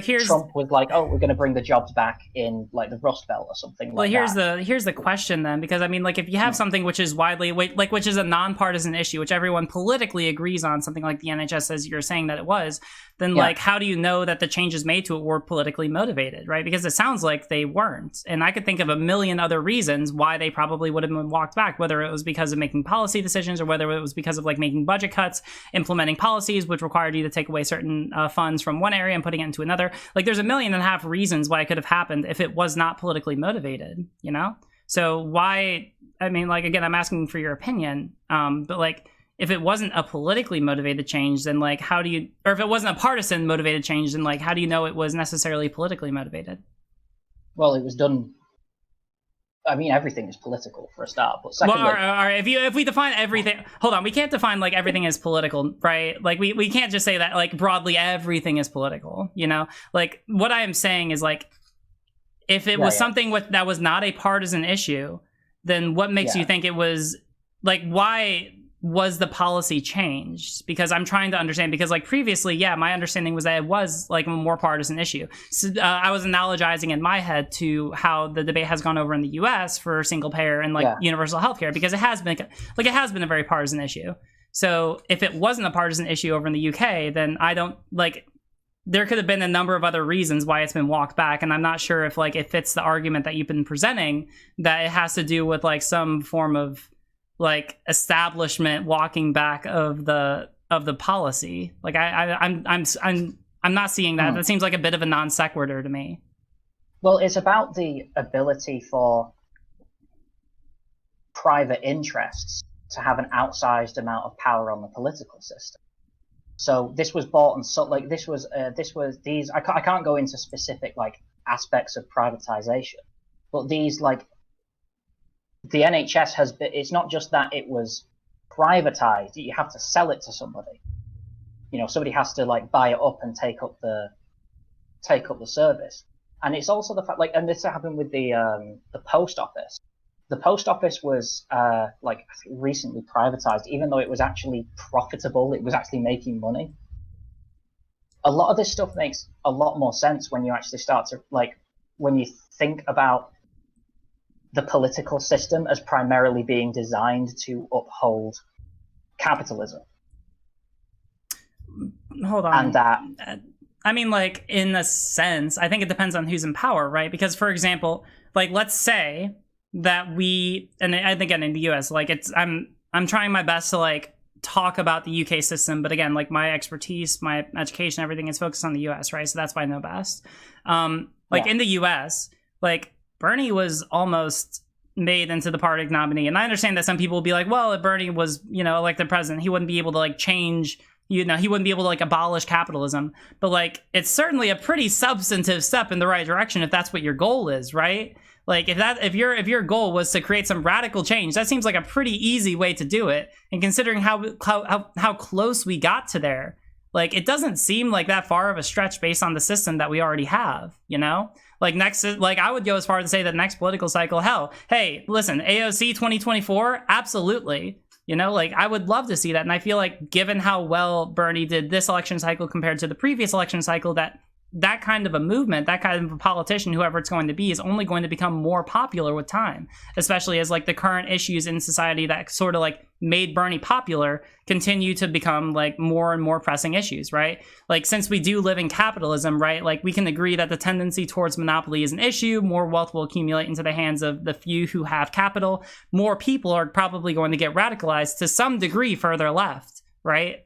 B: here's Trump was like, oh, we're going to bring the jobs back in like the Rust Belt or something. Well,
A: here's the question then, because I mean, like, if you have something which is which is a nonpartisan issue, which everyone politically agrees on, something like the NHS, as you're saying that it was, then like, how do you know that the changes made to it were politically motivated, right? Because it sounds like they weren't, and I could think of a million other reasons why they probably would have been walked back, whether it was because of making policy decisions, or whether it was because of like making budget cuts, implementing policies which required you to take away certain funds from one area and putting it into another. Like, there's 1.5 million reasons why it could have happened if it was not politically motivated, So why, I mean, like, again, I'm asking for your opinion, but like, if it wasn't a politically motivated change, then like, how do you, or if it wasn't a partisan motivated change, then like, how do you know it was necessarily politically motivated?
B: Well, it was done. I mean, everything is political for a start, but secondly,
A: well, all right, if we define everything, hold on, we can't define like everything is political, right? Like, we can't just say that like broadly everything is political, Like, what I am saying is, like, if it was something that was not a partisan issue, then what makes you think it was, like, why was the policy changed? Because I'm trying to understand, because like previously, my understanding was that it was like a more partisan issue. So I was analogizing in my head to how the debate has gone over in the US for single payer and like universal healthcare, because it has been a very partisan issue. So if it wasn't a partisan issue over in the UK, then I don't, like, there could have been a number of other reasons why it's been walked back, and I'm not sure if like it fits the argument that you've been presenting, that it has to do with like some form of like establishment walking back of the policy. Like, I'm not seeing that. That seems like a bit of a non sequitur to me.
B: Well, it's about the ability for private interests to have an outsized amount of power on the political system. So this was bought and so like this was these. I can't go into specific like aspects of privatization, but these, like, the NHS has been, it's not just that it was privatized, you have to sell it to somebody. Somebody has to like buy it up and take up the service. And it's also the fact, like, and this happened with the post office. The post office was like recently privatized, even though it was actually profitable, it was actually making money. a lot of this stuff makes a lot more sense when you actually start to when you think about the political system as primarily being designed to uphold capitalism.
A: Hold on.
B: And that,
A: I mean, like, in a sense, I think it depends on who's in power, right? Because, for example, like, let's say that we, and I think again in the US, like, I'm trying my best to like talk about the UK system, but again, like, my expertise, my education, everything is focused on the US, right? So that's why I know best. In the US, like, Bernie was almost made into the party nominee, and I understand that some people will be like, well, if Bernie was, elected president, he wouldn't be able to like change, he wouldn't be able to like abolish capitalism. But like, it's certainly a pretty substantive step in the right direction if that's what your goal is, right? Like, if your goal was to create some radical change, that seems like a pretty easy way to do it. And considering how close we got to there, like, it doesn't seem like that far of a stretch based on the system that we already have, Like, I would go as far as to say that next political cycle, hell, hey, listen, AOC 2024, absolutely. Like, I would love to see that. And I feel like given how well Bernie did this election cycle compared to the previous election cycle, that kind of a movement, that kind of a politician, whoever it's going to be, is only going to become more popular with time, especially as like the current issues in society that sort of like made Bernie popular continue to become like more and more pressing issues, right? Like, since we do live in capitalism, right, like, we can agree that the tendency towards monopoly is an issue. More wealth will accumulate into the hands of the few who have capital. More people are probably going to get radicalized to some degree further left, right?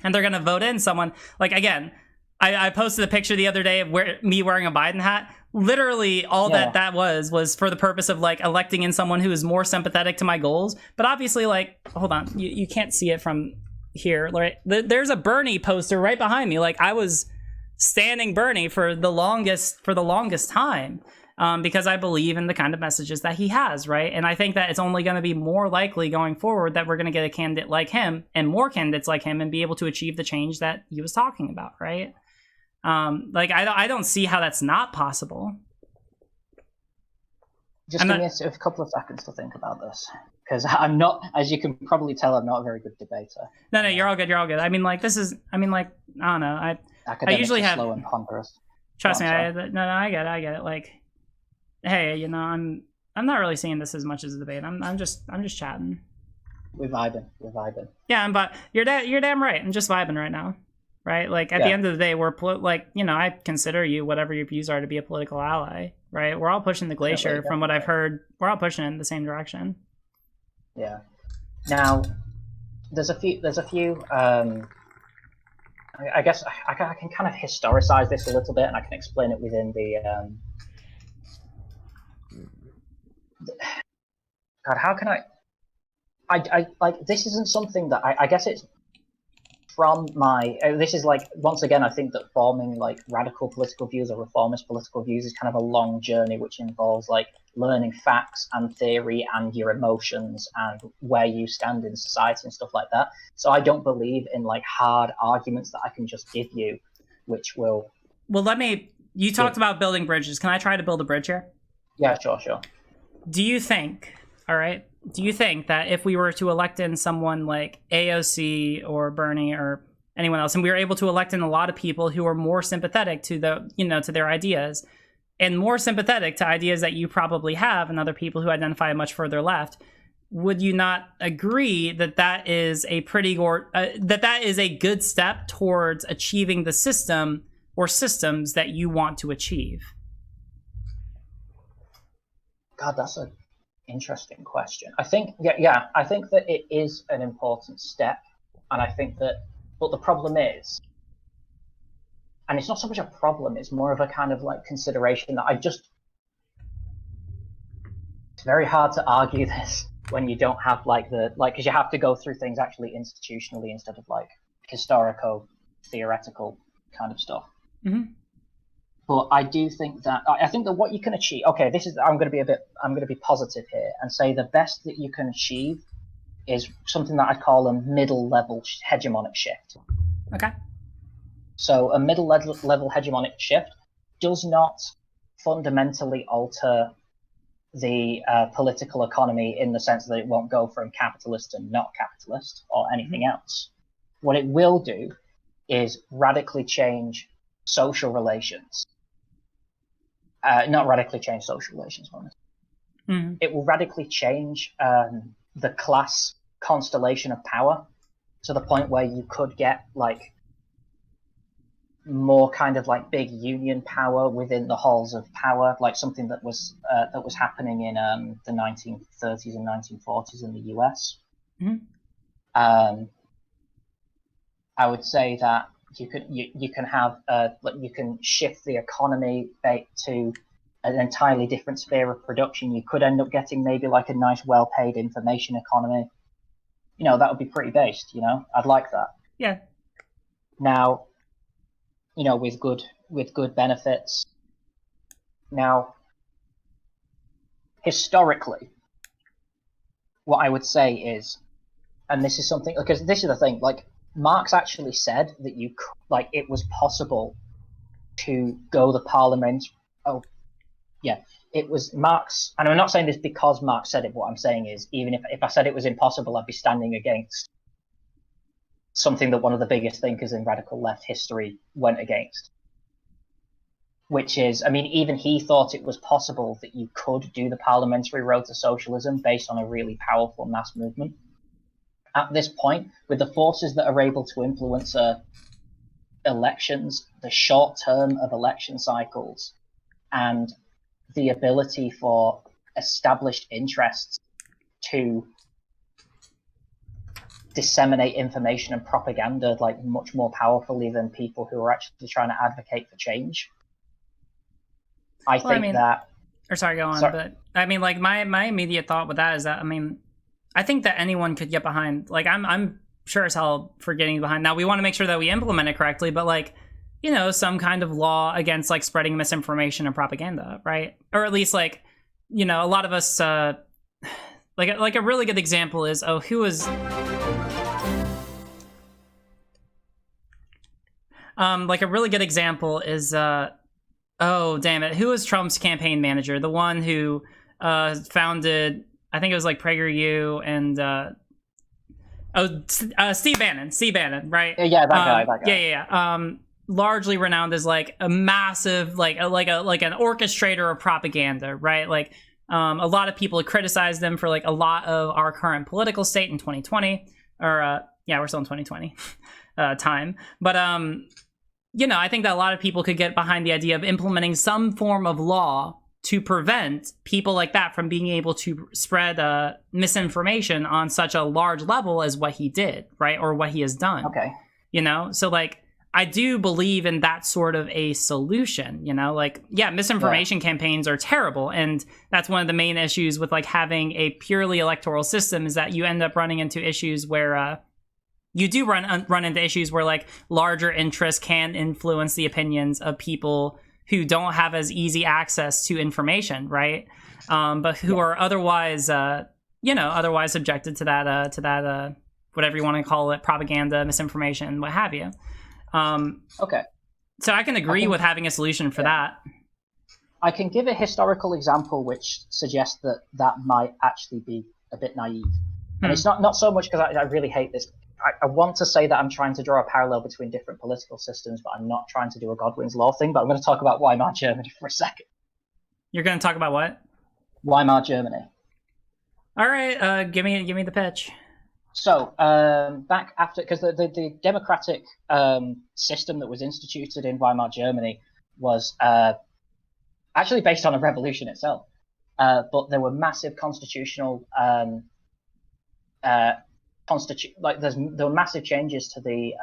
A: And they're going to vote in someone like, again, I posted a picture the other day of me wearing a Biden hat. Literally all that was for the purpose of like electing in someone who is more sympathetic to my goals. But obviously, like, hold on, you can't see it from here, right? There's a Bernie poster right behind me. Like, I was standing Bernie for the longest time, because I believe in the kind of messages that he has, right? And I think that it's only going to be more likely going forward that we're going to get a candidate like him and more candidates like him and be able to achieve the change that he was talking about, right? Like, I don't see how that's not possible.
B: Just give me a couple of seconds to think about this, because I'm not, as you can probably tell, I'm not a very good debater.
A: No, you're all good. I mean, like, I don't know. I usually have
B: slow and ponderous.
A: Trust me, I get it. Like, hey, I'm not really seeing this as much as a debate. I'm just chatting.
B: We're vibing.
A: Yeah, but you're damn right. I'm just vibing right now. Right? Like, at the end of the day, we're I consider you, whatever your views are, to be a political ally, right? We're all pushing the glacier from what I've heard. We're all pushing it in the same direction.
B: Yeah. Now, there's a few, I guess I can kind of historicize this a little bit, and I can explain it within the, God, how can I like, this isn't something that I guess it's from my, this is like, once again, I think that forming like radical political views or reformist political views is kind of a long journey, which involves like learning facts and theory and your emotions and where you stand in society and stuff like that. So I don't believe in like hard arguments that I can just give you, which will...
A: Well, you talked about building bridges. Can I try to build a bridge here?
B: Yeah, sure.
A: Do you think that if we were to elect in someone like AOC or Bernie or anyone else, and we were able to elect in a lot of people who are more sympathetic to to their ideas, and more sympathetic to ideas that you probably have and other people who identify much further left, would you not agree that is a that is a good step towards achieving the system or systems that you want to achieve?
B: God, that's an interesting question. I think, I think that it is an important step, and I think that, but the problem is, and it's not so much a problem, it's more of a kind of like consideration that it's very hard to argue this when you don't have like because you have to go through things actually institutionally instead of like historical, theoretical kind of stuff.
A: Mm-hmm.
B: But I do think that what you can achieve. Okay, I'm going to be positive here and say the best that you can achieve is something that I'd call a middle-level hegemonic shift.
A: Okay.
B: So a middle-level hegemonic shift does not fundamentally alter the political economy in the sense that it won't go from capitalist to not capitalist or anything else. What it will do is radically change social relations. Not radically change social relations, It will radically change the class constellation of power to the point where you could get like more kind of like big union power within the halls of power, like something that was happening in the 1930s and 1940s in the US. I would say that you can have you can shift the economy to an entirely different sphere of production. You could end up getting maybe like a nice, well-paid information economy. You know, that would be pretty based. You know, I'd like that.
A: Yeah.
B: Now, you know, with good benefits. Now, historically, what I would say is, and this is something, because this is the thing, like Marx actually said that it was possible to go the parliament. Oh, yeah, it was Marx, and I'm not saying this because Marx said it. What I'm saying is, even if I said it was impossible, I'd be standing against something that one of the biggest thinkers in radical left history went against. Which is, I mean, even he thought it was possible that you could do the parliamentary road to socialism based on a really powerful mass movement. At this point, with the forces that are able to influence elections, the short term of election cycles, and the ability for established interests to disseminate information and propaganda like much more powerfully than people who are actually trying to advocate for change. I think that.
A: Or sorry, go on. Sorry. But I mean, like my immediate thought with that is that, I mean, I think that anyone could get behind. Like I'm sure as hell for getting behind. Now we want to make sure that we implement it correctly, but like, you know, some kind of law against like spreading misinformation and propaganda, right? Or at least like, you know, a lot of us like a really good example is who was like a really good example is oh, damn it. Who was Trump's campaign manager? The one who founded, I think it was like PragerU and Steve Bannon, right?
B: Yeah, that guy.
A: Yeah. Largely renowned as like a massive, like an orchestrator of propaganda, right? Like a lot of people criticized them for like a lot of our current political state in 2020, or yeah, we're still in 2020 time, but you know, I think that a lot of people could get behind the idea of implementing some form of law to prevent people like that from being able to spread misinformation on such a large level as what he did, right? Or what he has done.
B: Okay.
A: You know, so like, I do believe in that sort of a solution, you know, like, yeah, misinformation campaigns are terrible. And that's one of the main issues with like having a purely electoral system, is that you end up running into issues where you do run into issues where like larger interests can influence the opinions of people who don't have as easy access to information, right? But who are otherwise, you know, otherwise subjected to that, whatever you want to call it, propaganda, misinformation, what have you.
B: Okay.
A: So I can agree with having a solution for that.
B: I can give a historical example which suggests that might actually be a bit naive. And it's not so much because I really hate this. I want to say that I'm trying to draw a parallel between different political systems, but I'm not trying to do a Godwin's Law thing. But I'm going to talk about Weimar Germany for a second. You're
A: going to talk about what?
B: Weimar Germany.
A: All right, give me the pitch.
B: So back after, because the democratic system that was instituted in Weimar Germany was actually based on a revolution itself, but there were massive constitutional there were massive changes to the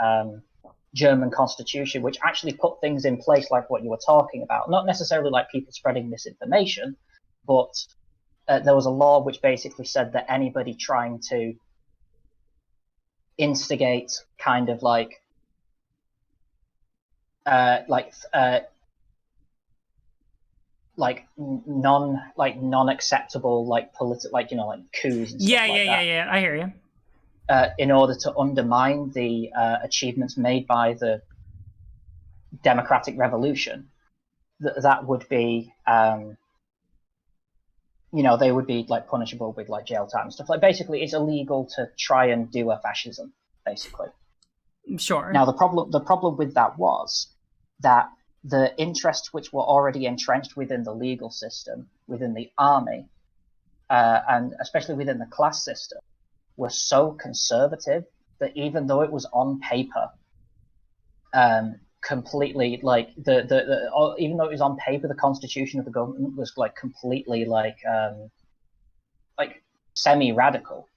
B: German constitution, which actually put things in place like what you were talking about. Not necessarily like people spreading misinformation, but there was a law which basically said that anybody trying to instigate kind of like non-acceptable like coups and stuff
A: yeah, I hear you.
B: In order to undermine the achievements made by the democratic revolution, that would be they would be like punishable with like jail time and stuff. Like basically it's illegal to try and do a fascism, basically.
A: Sure.
B: Now, the problem with that was that the interests which were already entrenched within the legal system, within the army, and especially within the class system, were so conservative that even though it was on paper, completely like even though it was on paper, the constitution of the government was like completely like semi-radical,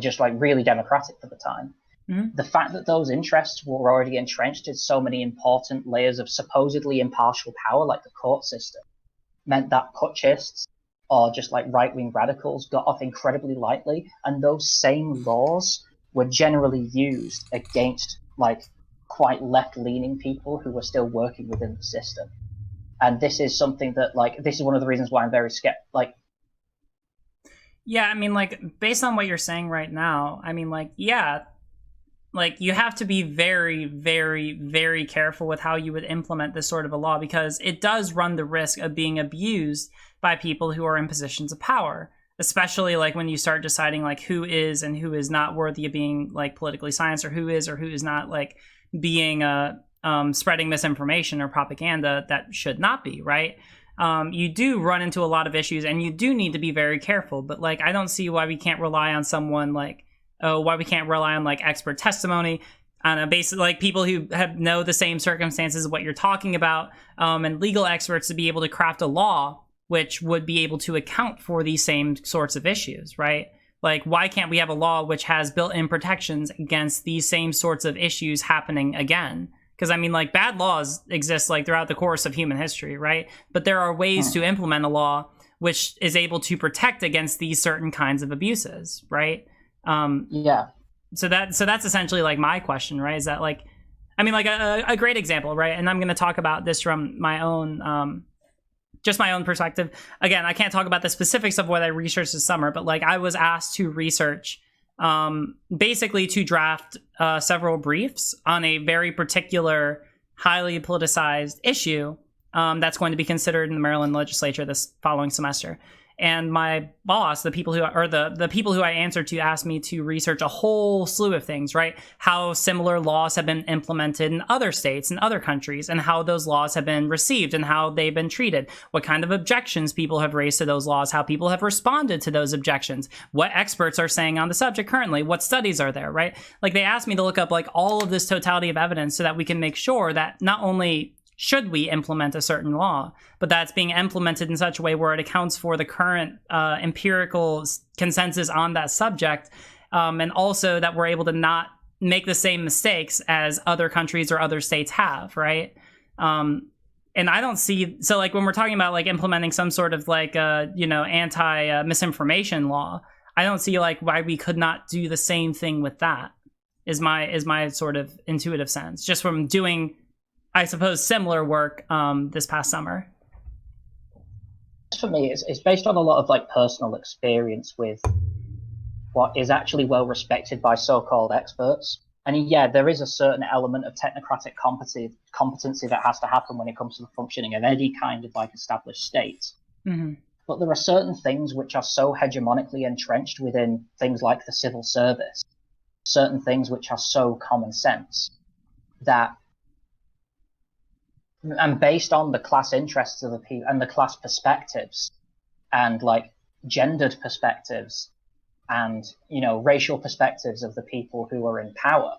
B: just like really democratic for the time.
A: Mm-hmm.
B: The fact that those interests were already entrenched in so many important layers of supposedly impartial power, like the court system, meant that putschists or just like right-wing radicals got off incredibly lightly, and those same laws were generally used against like quite left-leaning people who were still working within the system. And this is something that this is one of the reasons why I'm very skeptical.
A: Yeah, I mean, like, based on what you're saying right now, I mean, like, yeah, like, you have to be very, very, very careful with how you would implement this sort of a law, because it does run the risk of being abused by people who are in positions of power, especially, like, when you start deciding, like, who is and who is not worthy of being, like, politically silenced, or who is not, like, being, spreading misinformation or propaganda that should not be, right? You do run into a lot of issues, and you do need to be very careful. But like, I don't see why we can't rely on someone like, why we can't rely on like expert testimony on a basis, like people who know the same circumstances of what you're talking about, and legal experts to be able to craft a law which would be able to account for these same sorts of issues, right? Like, why can't we have a law which has built-in protections against these same sorts of issues happening again? Because, I mean, like, bad laws exist, like, throughout the course of human history, right? But there are ways to implement a law which is able to protect against these certain kinds of abuses, right?
B: Yeah.
A: So that's essentially, like, my question, right? Is that, like, I mean, like, a great example, right? And I'm going to talk about this from my own, just my own perspective. Again, I can't talk about the specifics of what I researched this summer, but, like, I was asked to research basically to draft several briefs on a very particular, highly politicized issue that's going to be considered in the Maryland legislature this following semester. And my boss, the people who I answered to, asked me to research a whole slew of things, right? How similar laws have been implemented in other states and other countries, and how those laws have been received and how they've been treated, what kind of objections people have raised to those laws, how people have responded to those objections, what experts are saying on the subject currently, what studies are there, right? Like, they asked me to look up like all of this totality of evidence so that we can make sure that not only should we implement a certain law, but that's being implemented in such a way where it accounts for the current empirical consensus on that subject, and also that we're able to not make the same mistakes as other countries or other states have, right? And I don't see, so like when we're talking about like implementing some sort of like anti misinformation law, I don't see like why we could not do the same thing with that. Is my sort of intuitive sense, just from doing, I suppose, similar work this past summer.
B: For me, it's based on a lot of like personal experience with what is actually well respected by so-called experts. And yeah, there is a certain element of technocratic competency that has to happen when it comes to the functioning of any kind of like established state.
A: Mm-hmm.
B: But there are certain things which are so hegemonically entrenched within things like the civil service, certain things which are so common sense, that, and based on the class interests of the people and the class perspectives and like gendered perspectives and racial perspectives of the people who are in power,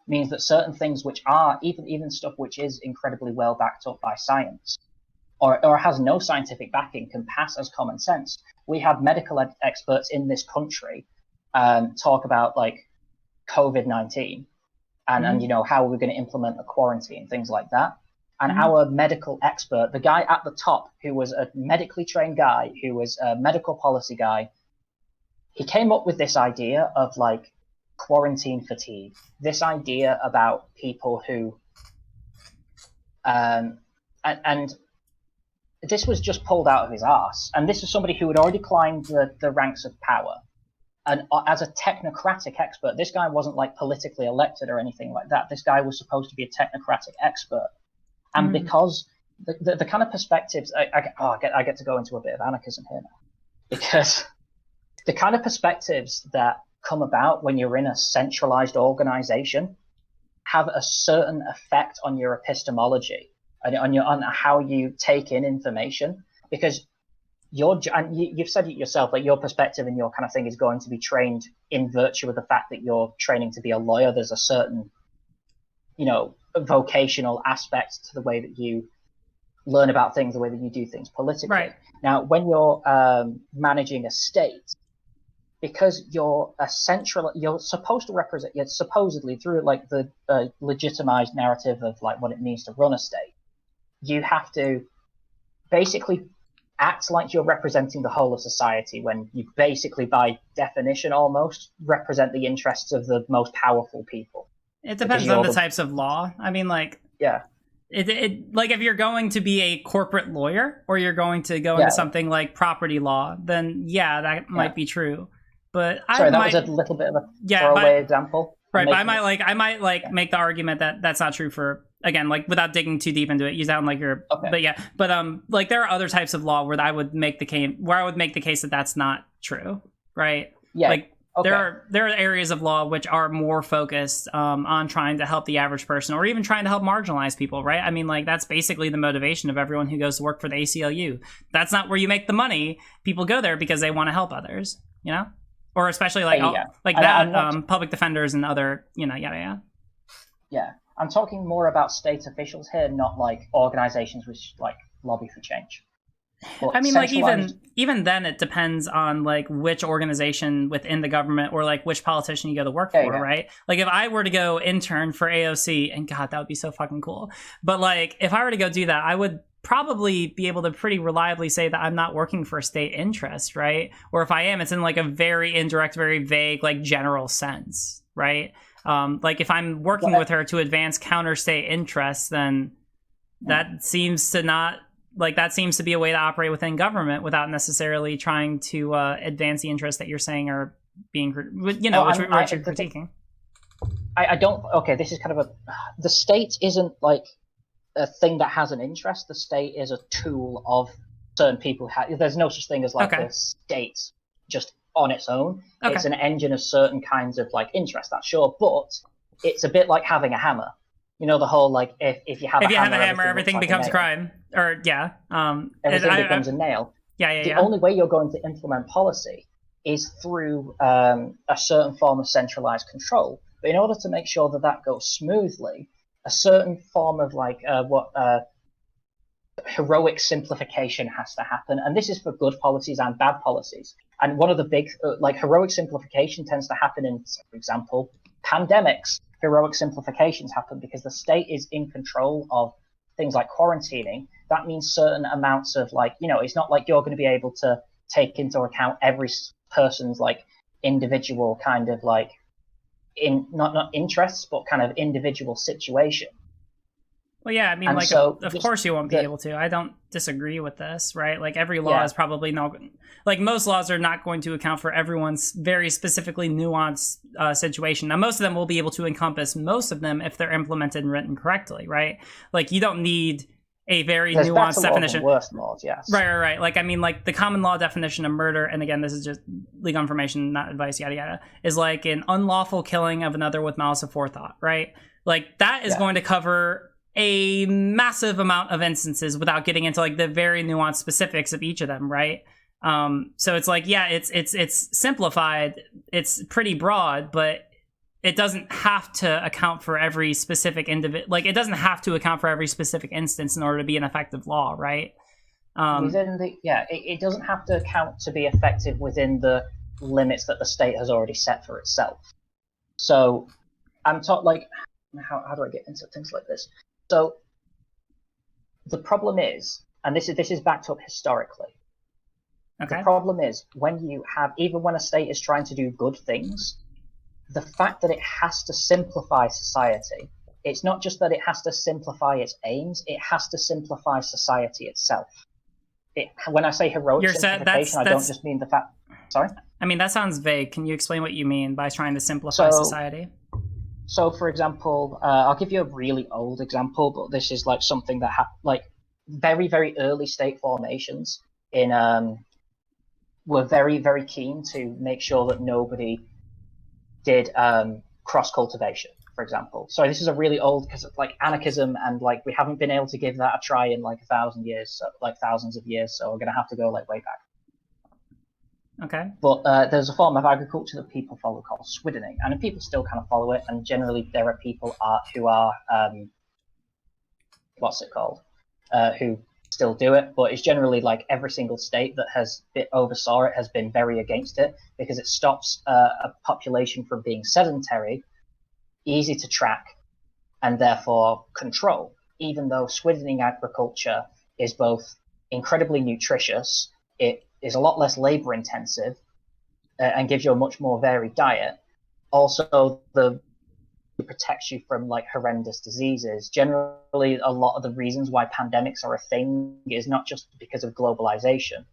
B: means that certain things which are even stuff which is incredibly well backed up by science or has no scientific backing can pass as common sense. We have medical experts in this country talk about like COVID-19 and how we're going to implement the quarantine, things like that. And our medical expert, the guy at the top, who was a medically trained guy, who was a medical policy guy, he came up with this idea of like quarantine fatigue, this idea about people who, and this was just pulled out of his arse. And this is somebody who had already climbed the ranks of power. And as a technocratic expert, this guy wasn't like politically elected or anything like that. This guy was supposed to be a technocratic expert. And because the kind of perspectives, I get to go into a bit of anarchism here now, because the kind of perspectives that come about when you're in a centralized organization have a certain effect on your epistemology and on how you take in information, because you've said it yourself, like your perspective and your kind of thing is going to be trained in virtue of the fact that you're training to be a lawyer. There's a certain, vocational aspect to the way that you learn about things, the way that you do things politically.
A: Right.
B: Now, when you're managing a state, because you're supposed to represent, supposedly through like the legitimized narrative of like what it means to run a state, you have to basically act like you're representing the whole of society, when you basically, by definition, almost represent the interests of the most powerful people.
A: It depends on the types of law. I mean, like,
B: yeah.
A: It like if you're going to be a corporate lawyer or you're going to go into something like property law, then that might be true. But
B: that was a little bit of a throwaway example.
A: Right, but I might make the argument that that's not true for, again, like without digging too deep into it. You sound like you're, like there are other types of law where I would make the case that that's not true, right?
B: Yeah.
A: Like there are areas of law which are more focused on trying to help the average person, or even trying to help marginalized people, right? I mean, like that's basically the motivation of everyone who goes to work for the ACLU. That's not where you make the money. People go there because they want to help others, or especially public defenders and other, yada yada.
B: Yeah, I'm talking more about state officials here, not like organizations which like lobby for change.
A: But I mean, like even then, it depends on like which organization within the government, or like which politician you go to work for, right? Like if I were to go intern for AOC, and God, that would be so fucking cool. But like if I were to go do that, I would probably be able to pretty reliably say that I'm not working for state interest, right? Or if I am, it's in like a very indirect, very vague, like general sense, right? Like if I'm working with her to advance counter state interests, then that seems to be a way to operate within government without necessarily trying to advance the interests that you're saying are being, which you're critiquing.
B: I don't. Okay, this is kind of the state isn't like a thing that has an interest. The state is a tool of certain people. There's no such thing as like the state just on its own. It's an engine of certain kinds of like interest. That's sure, but it's a bit like having a hammer. The whole like if you have a hammer,
A: everything becomes a crime. Or
B: everything becomes a nail. The only way you're going to implement policy is through a certain form of centralized control. But in order to make sure that goes smoothly, a certain form of like heroic simplification has to happen, and this is for good policies and bad policies. And one of the big heroic simplification tends to happen in, for example, pandemics. Heroic simplifications happen because the state is in control of things like quarantining. That means certain amounts of it's not like you're going to be able to take into account every person's like individual kind of like not interests, but kind of individual situation.
A: Well, yeah, I mean, and of course you won't be able to. I don't disagree with this, right? Like every law is probably not, like most laws are not going to account for everyone's very specifically nuanced situation. Now, most of them will be able to encompass most of them if they're implemented and written correctly, right? Like you don't need a very nuanced definition.
B: Worse laws, yes.
A: Right. Like I mean, like the common law definition of murder, and again, this is just legal information, not advice, yada yada, is like an unlawful killing of another with malice of forethought, right? Like that is going to cover a massive amount of instances without getting into like the very nuanced specifics of each of them, right? So it's like, it's simplified, it's pretty broad, but it doesn't have to account for every specific it doesn't have to account for every specific instance in order to be an effective law, right?
B: It doesn't have to account to be effective within the limits that the state has already set for itself. So I'm taught like, how do I get into things like this? So the problem is, and this is backed up historically. Okay. The problem is when a state is trying to do good things, the fact that it has to simplify society, it's not just that it has to simplify its aims, it has to simplify society itself. When I say heroic simplification, I don't just mean the fact... Sorry?
A: I mean, that sounds vague. Can you explain what you mean by trying to simplify society?
B: So, for example, I'll give you a really old example, but this is like something that happened, like very, very early state formations were very, very keen to make sure that nobody did cross cultivation. for example. Sorry, this is a really old, because like anarchism, and like we haven't been able to give that a try in like 1,000 years, so, like thousands of years. So we're gonna have to go like way back.
A: Okay.
B: But there's a form of agriculture that people follow called swiddening, and people still kind of follow it. And generally, there are people who are what's it called, who still do it. But it's generally like every single state that has oversaw it has been very against it, because it stops a population from being sedentary, easy to track, and therefore control. Even though swiddening agriculture is both incredibly nutritious, it is a lot less labor intensive, and gives you a much more varied diet. Also, it protects you from like horrendous diseases. Generally, a lot of the reasons why pandemics are a thing is not just because of globalization,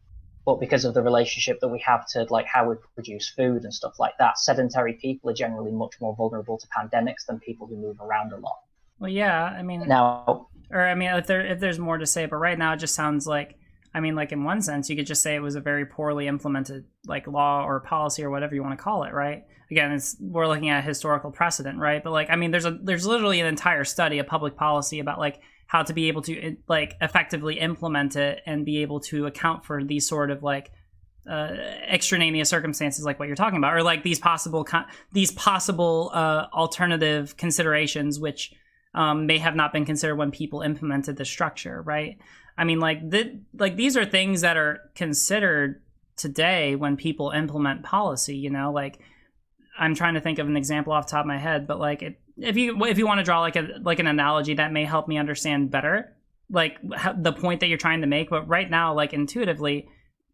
B: but because of the relationship that we have to like how we produce food and stuff like that. Sedentary people are generally much more vulnerable to pandemics than people who move around a lot.
A: Well, yeah, I mean, if there's more to say, but right now it just sounds like, I mean, like in one sense, you could just say it was a very poorly implemented like law or policy or whatever you want to call it, right? Again, we're looking at historical precedent, right? But like, I mean, there's literally an entire study of public policy about like how to be able to like effectively implement it and be able to account for these sort of like extraneous circumstances, like what you're talking about, or like these possible alternative considerations which may have not been considered when people implemented the structure, right? I mean, like these are things that are considered today when people implement policy. You know, like I'm trying to think of an example off the top of my head, but like if you want to draw like an analogy that may help me understand better, like the point that you're trying to make. But right now, like intuitively,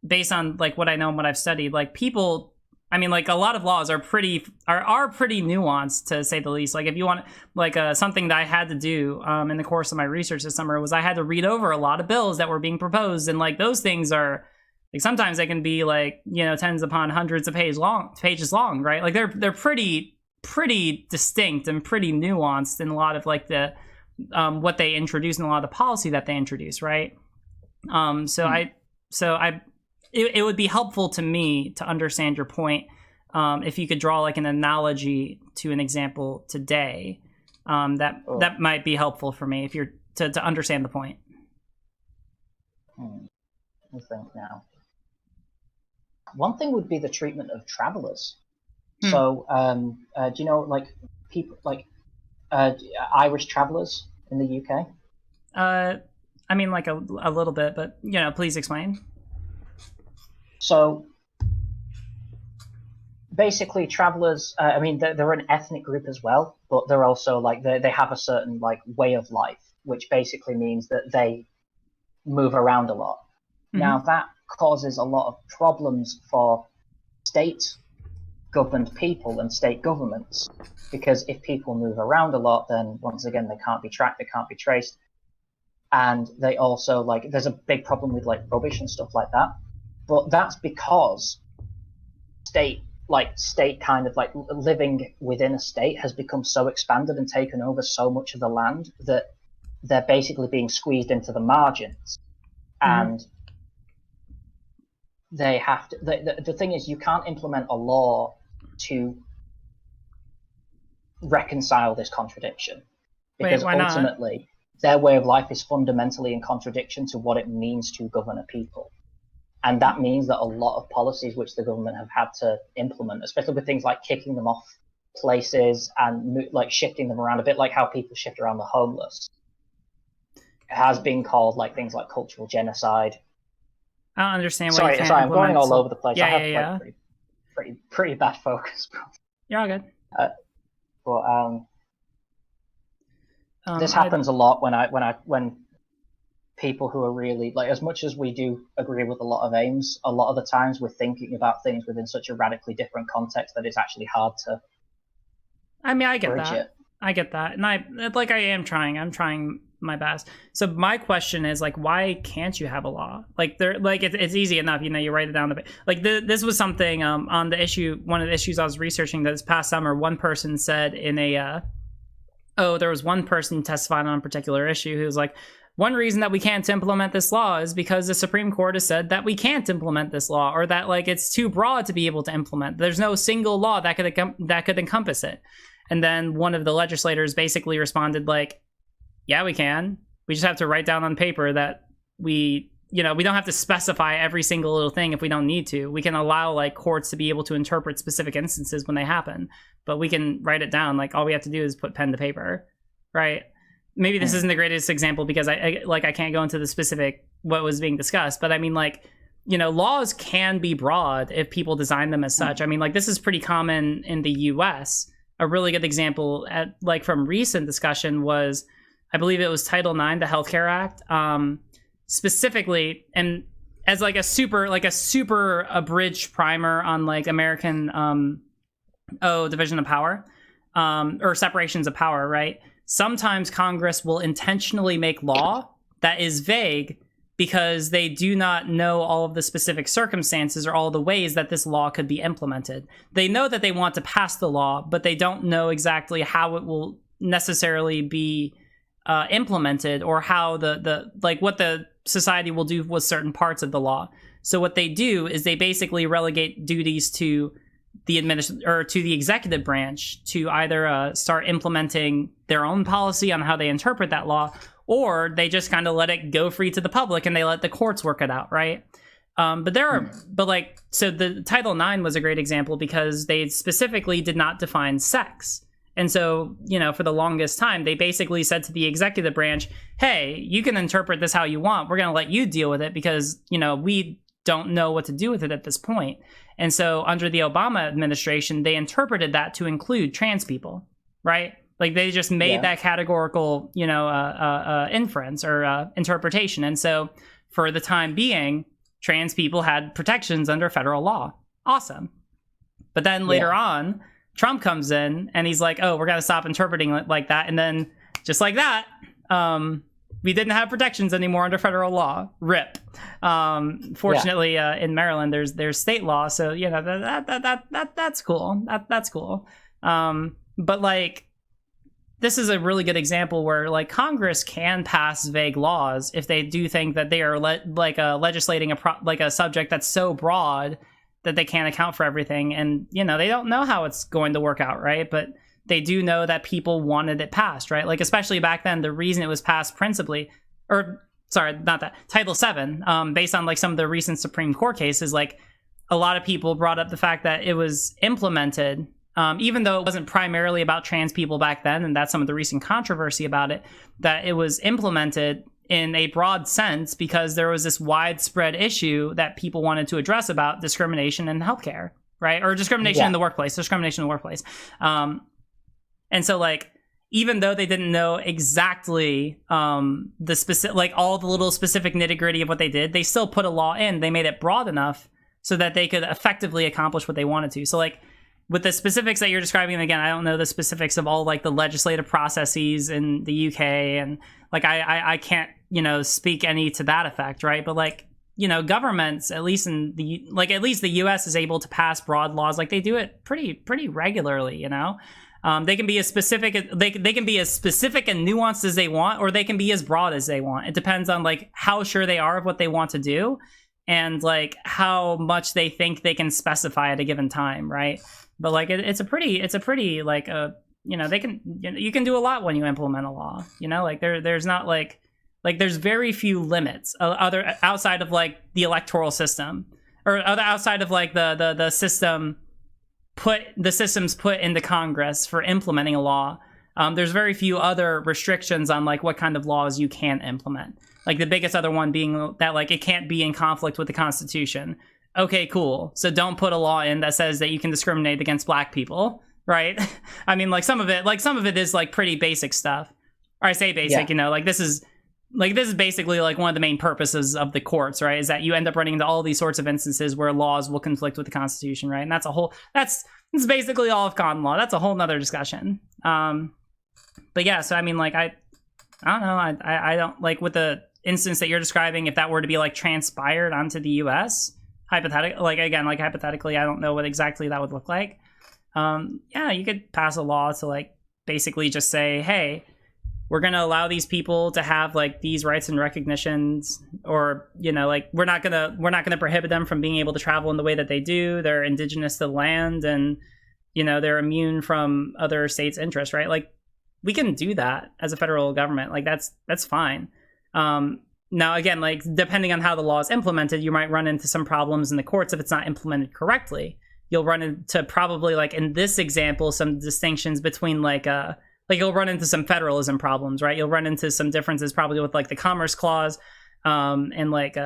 A: based on like what I know and what I've studied, like people. I mean, like a lot of laws are pretty nuanced, to say the least. Like if you want, like something that I had to do in the course of my research this summer was I had to read over a lot of bills that were being proposed, and like those things are like sometimes they can be like, you know, tens upon hundreds of pages long, right? Like they're pretty distinct and pretty nuanced in a lot of like the what they introduce and a lot of the policy that they introduce, right? It would be helpful to me to understand your point if you could draw like an analogy to an example today. That might be helpful for me if you're to understand the point.
B: Let me think now. One thing would be the treatment of travelers. So, do you know like people like Irish travelers in the UK?
A: I mean, like a little bit, but you know, please explain.
B: So basically travelers, I mean, they're an ethnic group as well, but they're also like, they have a certain like way of life, which basically means that they move around a lot. Mm-hmm. Now that causes a lot of problems for state governed people and state governments, because if people move around a lot, then once again, they can't be tracked, they can't be traced. And they also like, there's a big problem with like rubbish and stuff like that. But that's because state kind of like living within a state has become so expanded and taken over so much of the land that they're basically being squeezed into the margins. Mm-hmm. And they have to, the thing is, you can't implement a law to reconcile this contradiction, because ultimately their way of life is fundamentally in contradiction to what it means to govern a people. And that means that a lot of policies which the government have had to implement, especially with things like kicking them off places and like shifting them around a bit, like how people shift around the homeless, has been called like things like cultural genocide.
A: I don't understand.
B: Sorry, I'm going all over the place.
A: Yeah,
B: I have like pretty bad focus.
A: You're all good.
B: This happens a lot when people who are really like, as much as we do agree with a lot of aims, a lot of the times we're thinking about things within such a radically different context that it's actually hard to.
A: I mean, I get that. I get that, and I'm trying my best. So my question is like, why can't you have a law? Like it's easy enough, you know, you write it down. Like this was something on the issue. One of the issues I was researching this past summer. One person said in a there was one person testifying on a particular issue who was like, one reason that we can't implement this law is because the Supreme Court has said that we can't implement this law, or that like it's too broad to be able to implement. There's no single law that could encompass it. And then one of the legislators basically responded like, yeah, we can. We just have to write down on paper that we don't have to specify every single little thing if we don't need to. We can allow like courts to be able to interpret specific instances when they happen, but we can write it down. Like all we have to do is put pen to paper, right? Maybe this isn't the greatest example because I can't go into the specific what was being discussed, but I mean like, laws can be broad if people design them as such. I mean, like this is pretty common in the US. A really good example from recent discussion was, I believe it was Title IX, the Healthcare Act, specifically, and as like a super abridged primer on like American division of power, or separations of power, right? Sometimes Congress will intentionally make law that is vague because they do not know all of the specific circumstances or all the ways that this law could be implemented. They know that they want to pass the law, but they don't know exactly how it will necessarily be implemented, or how what the society will do with certain parts of the law. So what they do is they basically relegate duties to the executive branch to either start implementing their own policy on how they interpret that law, or they just kind of let it go free to the public and they let the courts work it out, right? So the Title IX was a great example because they specifically did not define sex. And so, for the longest time, they basically said to the executive branch, hey, you can interpret this how you want. We're going to let you deal with it because, we don't know what to do with it at this point. And so under the Obama administration, they interpreted that to include trans people, right? Like they just made that categorical, inference or interpretation. And so for the time being, trans people had protections under federal law. Awesome. But then later on, Trump comes in and he's like, oh, we're going to stop interpreting like that. And then just like that, we didn't have protections anymore under federal law. RIP. Fortunately, in Maryland, there's state law. So, that's cool. That's cool. But like, this is a really good example where like Congress can pass vague laws if they do think that they are legislating a subject that's so broad that they can't account for everything. And, they don't know how it's going to work out, right? But they do know that people wanted it passed, right? Like, especially back then, the reason it was passed Title VII, based on like some of the recent Supreme Court cases, like a lot of people brought up the fact that it was implemented, even though it wasn't primarily about trans people back then, and that's some of the recent controversy about it, that it was implemented in a broad sense because there was this widespread issue that people wanted to address about discrimination in healthcare, right? Or discrimination in the workplace. And so like, even though they didn't know exactly the specific, like all the little specific nitty gritty of what they did, they still put a law in. They made it broad enough so that they could effectively accomplish what they wanted to. So like with the specifics that you're describing, and again, I don't know the specifics of all like the legislative processes in the UK, and like I can't speak any to that effect, right? But like governments, at least the US is able to pass broad laws. Like they do it pretty regularly. They can be as specific they can be as specific and nuanced as they want, or they can be as broad as they want. It depends on like how sure they are of what they want to do, and like how much they think they can specify at a given time, right? But like it's a pretty like they can you can do a lot when you implement a law. Like there's not like there's very few limits other outside of like the electoral system, or outside of like the systems put into Congress for implementing a law. There's very few other restrictions on like what kind of laws you can implement. Like the biggest other one being that like it can't be in conflict with the Constitution. Okay, cool. So don't put a law in that says that you can discriminate against black people, right? I mean, like some of it is like pretty basic stuff. Or I say basic, like this is basically like one of the main purposes of the courts, right? Is that you end up running into all these sorts of instances where laws will conflict with the Constitution, right? And that's basically all of common law. That's a whole nother discussion. But yeah, so I mean, like I don't know. I don't like with the instance that you're describing, if that were to be like transpired onto the US, hypothetically, I don't know what exactly that would look like. You could pass a law to like basically just say, hey, we're going to allow these people to have like these rights and recognitions, or, like we're not going to prohibit them from being able to travel in the way that they do. They're indigenous to the land, and, they're immune from other states' interests, right? Like, we can do that as a federal government. Like, that's fine. Now, again, like, depending on how the law is implemented, you might run into some problems in the courts if it's not implemented correctly. You'll run into probably, like, in this example, some distinctions between, like you'll run into some federalism problems, right? You'll run into some differences probably with, like, the Commerce Clause and, like,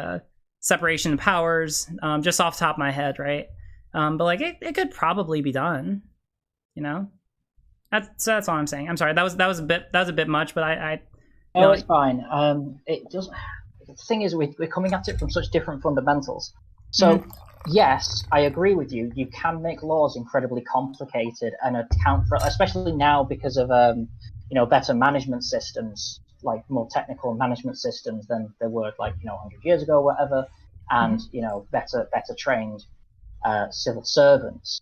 A: separation of powers, just off the top of my head, right? But, like, it could probably be done, That's all I'm saying. I'm sorry. That was a bit much, but I
B: no, it's fine. It doesn't. The thing is, we're coming at it from such different fundamentals. So, yes, I agree with you. You can make laws incredibly complicated and account for, especially now because of better management systems, like more technical management systems than there were 100 years ago, or whatever, and better trained civil servants.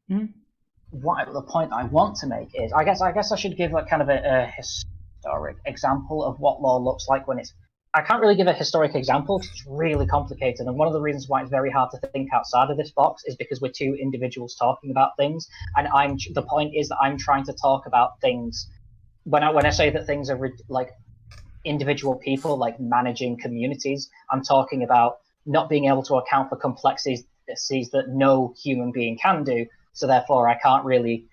B: The point I want to make is, I guess I should give kind of a historic example of what law looks like when it's. I can't really give a historic example because it's really complicated, and one of the reasons why it's very hard to think outside of this box is because we're two individuals talking about things, and the point is that I'm trying to talk about things. When I say that things are like individual people, like managing communities, I'm talking about not being able to account for complexities that no human being can do. So therefore, I can't really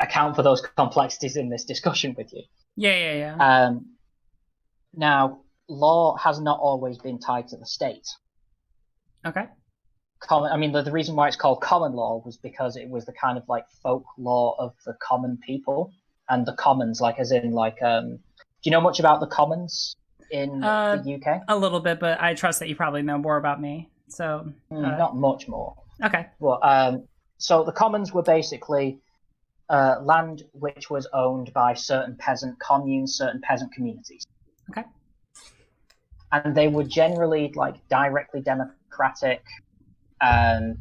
B: account for those complexities in this discussion with you.
A: Yeah.
B: Now, law has not always been tied to the state.
A: Okay.
B: The reason why it's called common law was because it was the kind of like folk law of the common people, and the commons, like as in like, do you know much about the commons in the UK?
A: A little bit, but I trust that you probably know more about me. So
B: not much more.
A: Okay.
B: Well, so the commons were basically land which was owned by certain peasant communes, certain peasant communities.
A: Okay.
B: And they were generally like directly democratic, kind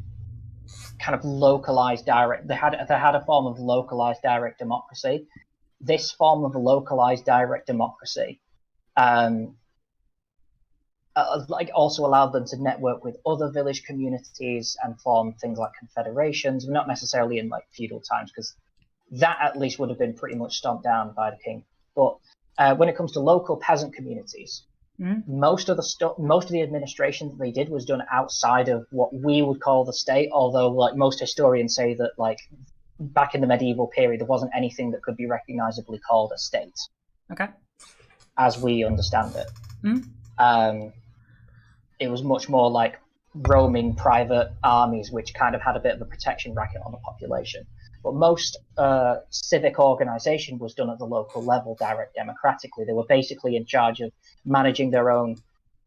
B: of localized direct. They had a form of localized direct democracy. This form of localized direct democracy, also allowed them to network with other village communities and form things like confederations. Not necessarily in like feudal times, because that at least would have been pretty much stomped down by the king. But when it comes to local peasant communities, most of the administration that they did was done outside of what we would call the state. Although, like most historians say that, like back in the medieval period, there wasn't anything that could be recognizably called a state.
A: Okay.
B: As we understand it. It was much more like roaming private armies, which kind of had a bit of a protection racket on the population. But most civic organization was done at the local level, direct democratically. They were basically in charge of managing their own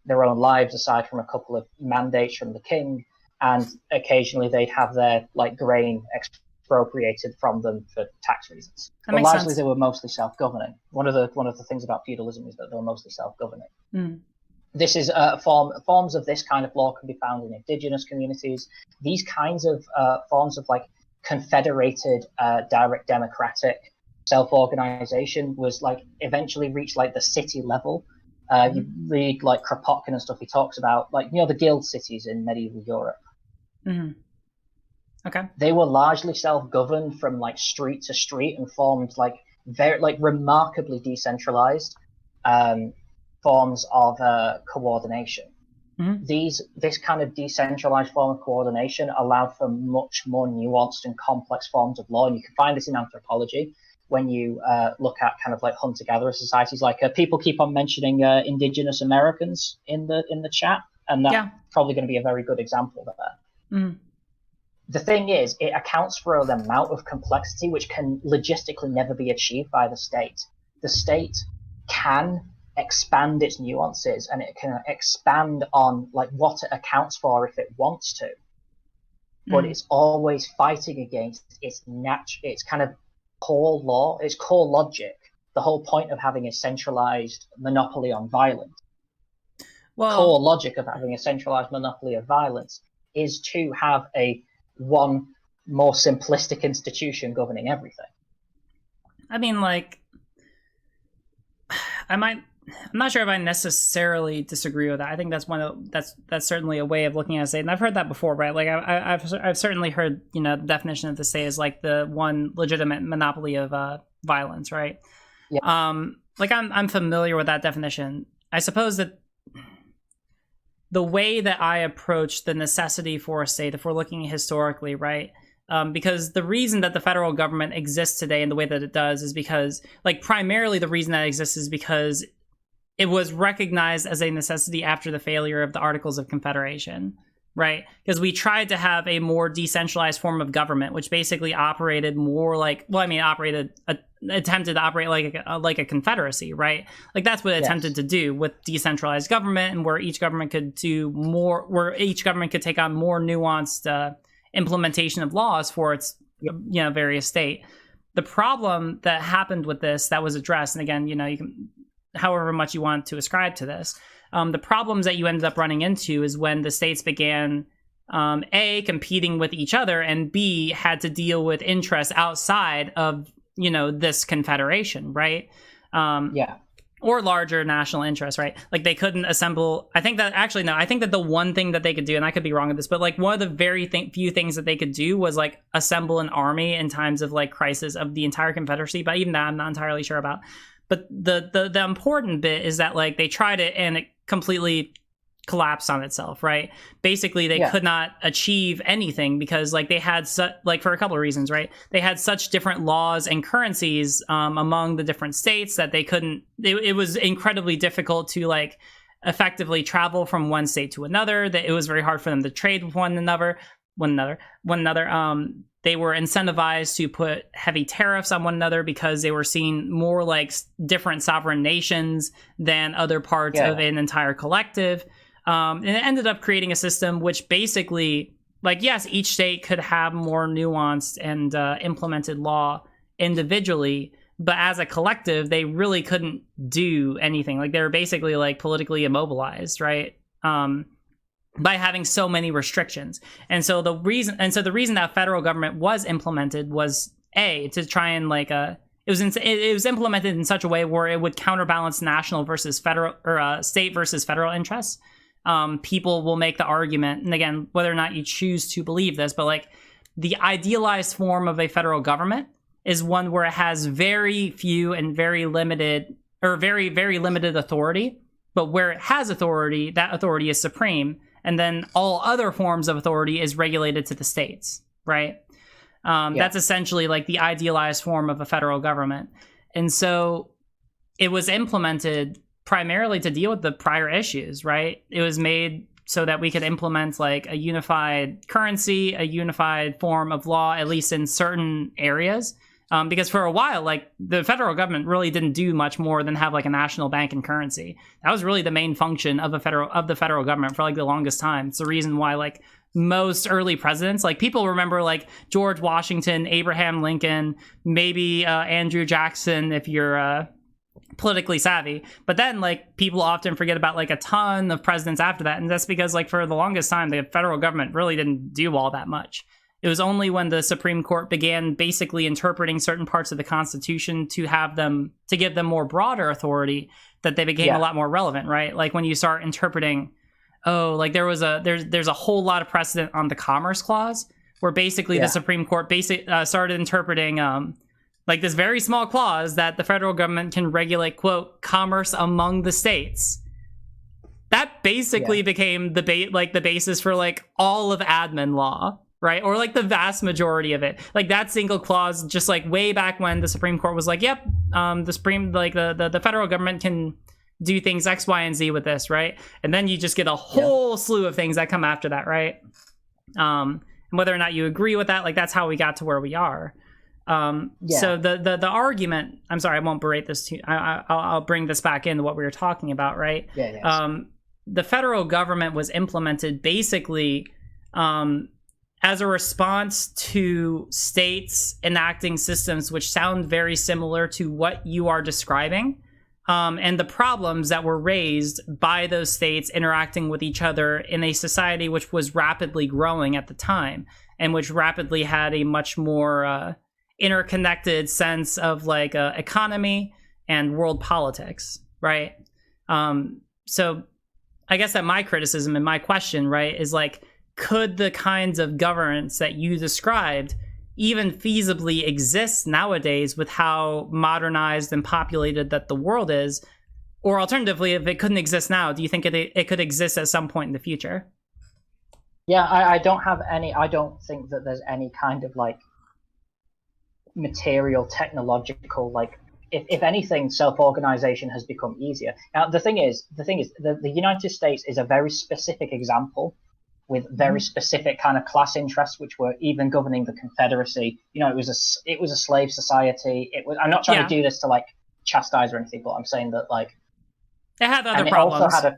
B: lives, aside from a couple of mandates from the king, and occasionally they'd have their like grain expropriated from them for tax reasons. But largely they were mostly self-governing. One of the things about feudalism is that they were mostly self-governing. This is forms of this kind of law can be found in indigenous communities. These kinds of forms of like confederated direct democratic self-organization was like eventually reached like the city level. You read like Kropotkin and stuff, he talks about like the guild cities in medieval Europe.
A: Okay.
B: They were largely self-governed from like street to street and formed like very like remarkably decentralized forms of coordination. This kind of decentralized form of coordination allowed for much more nuanced and complex forms of law, and you can find this in anthropology when you look at kind of like hunter-gatherer societies. Like people keep on mentioning indigenous Americans in the chat, and that's probably going to be a very good example of that. The thing is, it accounts for the amount of complexity which can logistically never be achieved by the state. The state can expand its nuances, and it can expand on like what it accounts for if it wants to, but it's always fighting against its kind of core law, its core logic. The whole point of having a centralized monopoly on violence, core logic of having a centralized monopoly of violence, is to have a one more simplistic institution governing everything.
A: I mean, like, I might I'm not sure if I necessarily disagree with that. I think that's certainly a way of looking at a state, and I've heard that before, right? Like I've certainly heard, you know, the definition of the state is like the one legitimate monopoly of violence, right?
B: Yeah.
A: Like I'm familiar with that definition. I suppose that the way that I approach the necessity for a state, if we're looking historically, right? Because the reason that the federal government exists today in the way that it does is because, like, primarily the reason that it exists is because it was recognized as a necessity after the failure of the Articles of Confederation, right? Because we tried to have a more decentralized form of government, which basically operated more like, attempted to operate like a confederacy, right? Like that's what it attempted to do with decentralized government, and where each government could do more, where each government could take on more nuanced implementation of laws for its you know, various state. The problem that happened with this that was addressed, and again, you know, you can, however much you want to ascribe to this, the problems that you ended up running into is when the states began A, competing with each other, and B, had to deal with interests outside of, you know, this confederation, right? Or larger national interests, right? Like they couldn't assemble. I think that the one thing that they could do, and I could be wrong with this, but like one of the very few things that they could do was like assemble an army in times of like crisis of the entire confederacy. But even that, I'm not entirely sure about. But the important bit is that like they tried it and it completely collapsed on itself, right? Basically, they could not achieve anything because like they had like for a couple of reasons, right? They had such different laws and currencies among the different states that they couldn't. It was incredibly difficult to like effectively travel from one state to another. That it was very hard for them to trade with one another. They were incentivized to put heavy tariffs on one another because they were seen more like different sovereign nations than other parts of an entire collective. And it ended up creating a system which basically, like, yes, each state could have more nuanced and implemented law individually, but as a collective, they really couldn't do anything. Like, they were basically like politically immobilized, right? By having so many restrictions. And so the reason that federal government was implemented was to try and like it was implemented in such a way where it would counterbalance national versus federal or state versus federal interests. People will make the argument, and again, whether or not you choose to believe this, but like the idealized form of a federal government is one where it has very few and very limited authority, but where it has authority, that authority is supreme. And then all other forms of authority is regulated to the states, right? That's essentially like the idealized form of a federal government. And so it was implemented primarily to deal with the prior issues, right? It was made so that we could implement like a unified currency, a unified form of law, at least in certain areas. Because for a while, like the federal government really didn't do much more than have like a national bank and currency. That was really the main function of the federal government for like the longest time. It's the reason why like most early presidents, like people remember like George Washington, Abraham Lincoln, maybe Andrew Jackson if you're politically savvy, but then like people often forget about like a ton of presidents after that, and that's because like for the longest time the federal government really didn't do all that much. It was only when the Supreme Court began basically interpreting certain parts of the Constitution to give them more broader authority that they became a lot more relevant, right? Like when you start interpreting, like there's a whole lot of precedent on the Commerce Clause, where basically the Supreme Court started interpreting like this very small clause that the federal government can regulate, quote, commerce among the states. That basically became the basis for like all of admin law. Right? Or like the vast majority of it. Like that single clause, just like way back when the Supreme Court was like, yep, the federal government can do things X, Y, and Z with this, right? And then you just get a whole slew of things that come after that, right? And whether or not you agree with that, like that's how we got to where we are. So the argument, I'm sorry, I won't berate this too. I'll bring this back into what we were talking about, right? The federal government was implemented basically as a response to states enacting systems which sound very similar to what you are describing, and the problems that were raised by those states interacting with each other in a society which was rapidly growing at the time, and which rapidly had a much more interconnected sense of like economy and world politics, right? So I guess that my criticism and my question, right, is like, could the kinds of governance that you described even feasibly exist nowadays with how modernized and populated that the world is? Or alternatively, if it couldn't exist now, do you think it could exist at some point in the future?
B: Yeah, I don't think that there's any kind of like material, technological, like, if anything, self-organization has become easier. Now, the thing is, the United States is a very specific example with very specific kind of class interests, which were even governing the Confederacy. You know, it was a slave society. I'm not trying to do this to like chastise or anything, but I'm saying that like
A: it had other problems.
B: It also had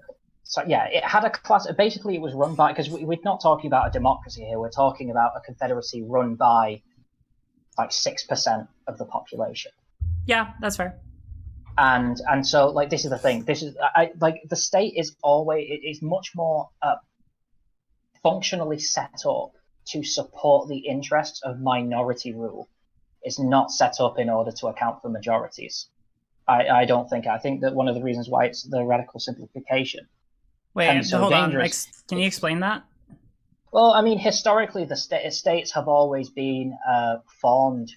B: it had a class. Basically, it was run by, because we're not talking about a democracy here. We're talking about a confederacy run by like 6% of the population.
A: Yeah, that's fair.
B: And so like this is the thing. This is like the state is much more functionally set up to support the interests of minority rule. It's not set up in order to account for majorities. I don't think. I think that one of the reasons why it's the radical simplification.
A: Wait, hold on. Can you explain that?
B: Well, I mean, historically, the states have always been formed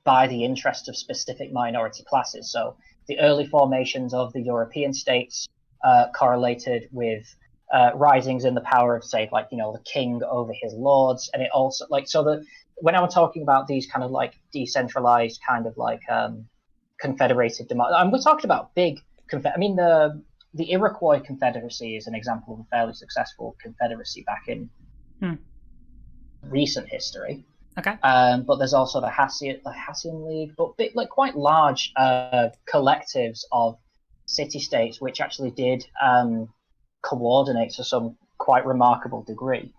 B: by the interest of specific minority classes. So the early formations of the European states correlated with risings in the power of, say, like, you know, the king over his lords. And it also, like, so that when I'm talking about these kind of like decentralized kind of like confederated and we're talking about big I mean, the Iroquois Confederacy is an example of a fairly successful confederacy back in recent history.
A: Okay.
B: But there's also the Hassian League, but like quite large collectives of city-states which actually did coordinate to some quite remarkable degree.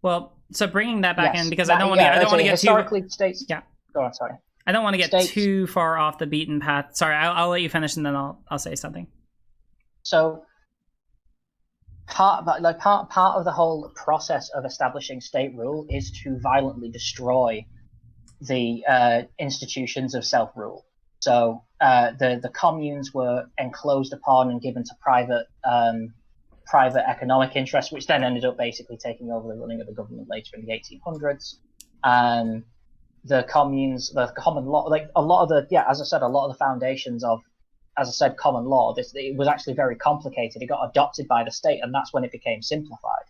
A: Well, so bringing that back in, because I don't want to get
B: historically
A: too...
B: states.
A: Yeah.
B: Go on, sorry.
A: I don't want to get too far off the beaten path. Sorry, I'll let you finish and then I'll say something. So
B: part of the whole process of establishing state rule is to violently destroy the institutions of self-rule. So the communes were enclosed upon and given to private economic interests, which then ended up basically taking over the running of the government later in the 1800s. The communes, the common law, like a lot of as I said, a lot of the foundations of, as I said, common law, it was actually very complicated. It got adopted by the state, and that's when it became simplified.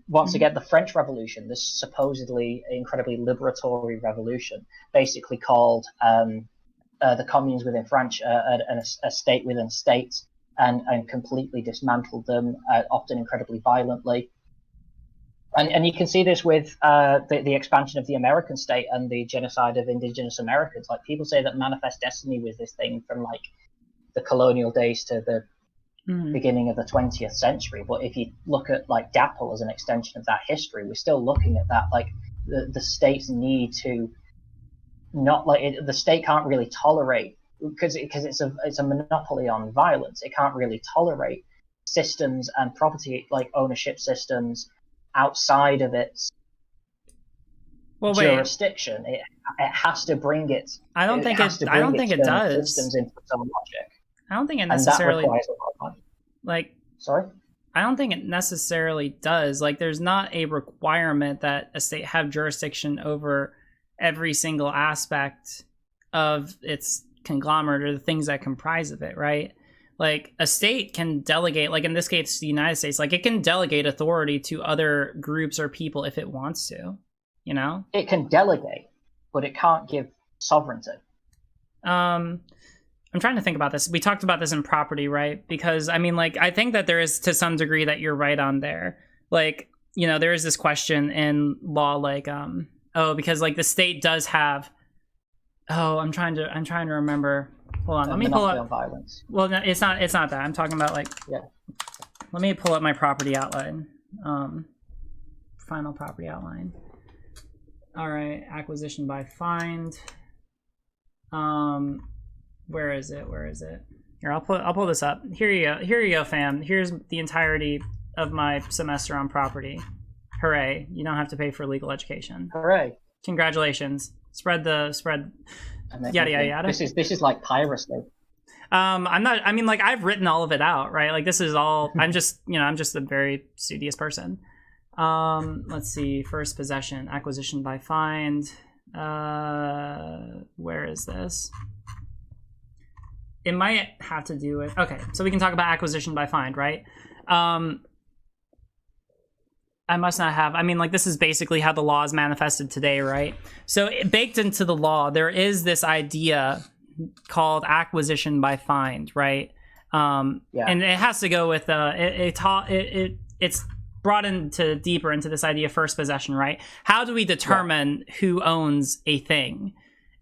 B: Once again, the French Revolution, this supposedly incredibly liberatory revolution, basically called the communes within France a state within a state, and completely dismantled them, often incredibly violently. And you can see this with the expansion of the American state and the genocide of indigenous Americans. Like, people say that Manifest Destiny was this thing from like the colonial days to the beginning of the 20th century. But if you look at like DAPL as an extension of that history, we're still looking at that. Like the states need to not the state can't really tolerate, because it's a monopoly on violence. It can't really tolerate systems and property like ownership systems outside of its jurisdiction. It has to bring it.
A: I don't think it does.
B: Systems into its own logic.
A: I don't think it necessarily.
B: And that requires a lot of money.
A: Like,
B: sorry.
A: I don't think it necessarily does. Like, there's not a requirement that a state have jurisdiction over every single aspect of its conglomerate or the things that comprise of it, right? Like, a state can delegate, like in this case, the United States, like it can delegate authority to other groups or people if it wants to, you know?
B: It can delegate, but it can't give sovereignty.
A: I'm trying to think about this. We talked about this in property, right? Because, I mean, like, I think that there is to some degree that you're right on there. Like, you know, there is this question in law, like, because like the state does have, I'm trying to remember. Hold on, let me pull up
B: violence.
A: Well, no, it's not that. I'm talking about like, let me pull up my property outline. Final property outline. All right, acquisition by find. Where is it? Here, I'll pull this up. Here you go, fam. Here's the entirety of my semester on property. Hooray! You don't have to pay for legal education.
B: Hooray!
A: Congratulations. yada yada yada.
B: This is like piracy.
A: I'm not. I mean, like, I've written all of it out, right? Like, this is all. I'm just a very studious person. Let's see. First possession, acquisition by find. Where is this? It might have to do with. Okay, so we can talk about acquisition by find, right? I must not have. I mean, like, this is basically how the law is manifested today, right? So baked into the law, there is this idea called acquisition by find, right? And it has to go with it's brought into deeper into this idea of first possession, right? How do we determine who owns a thing?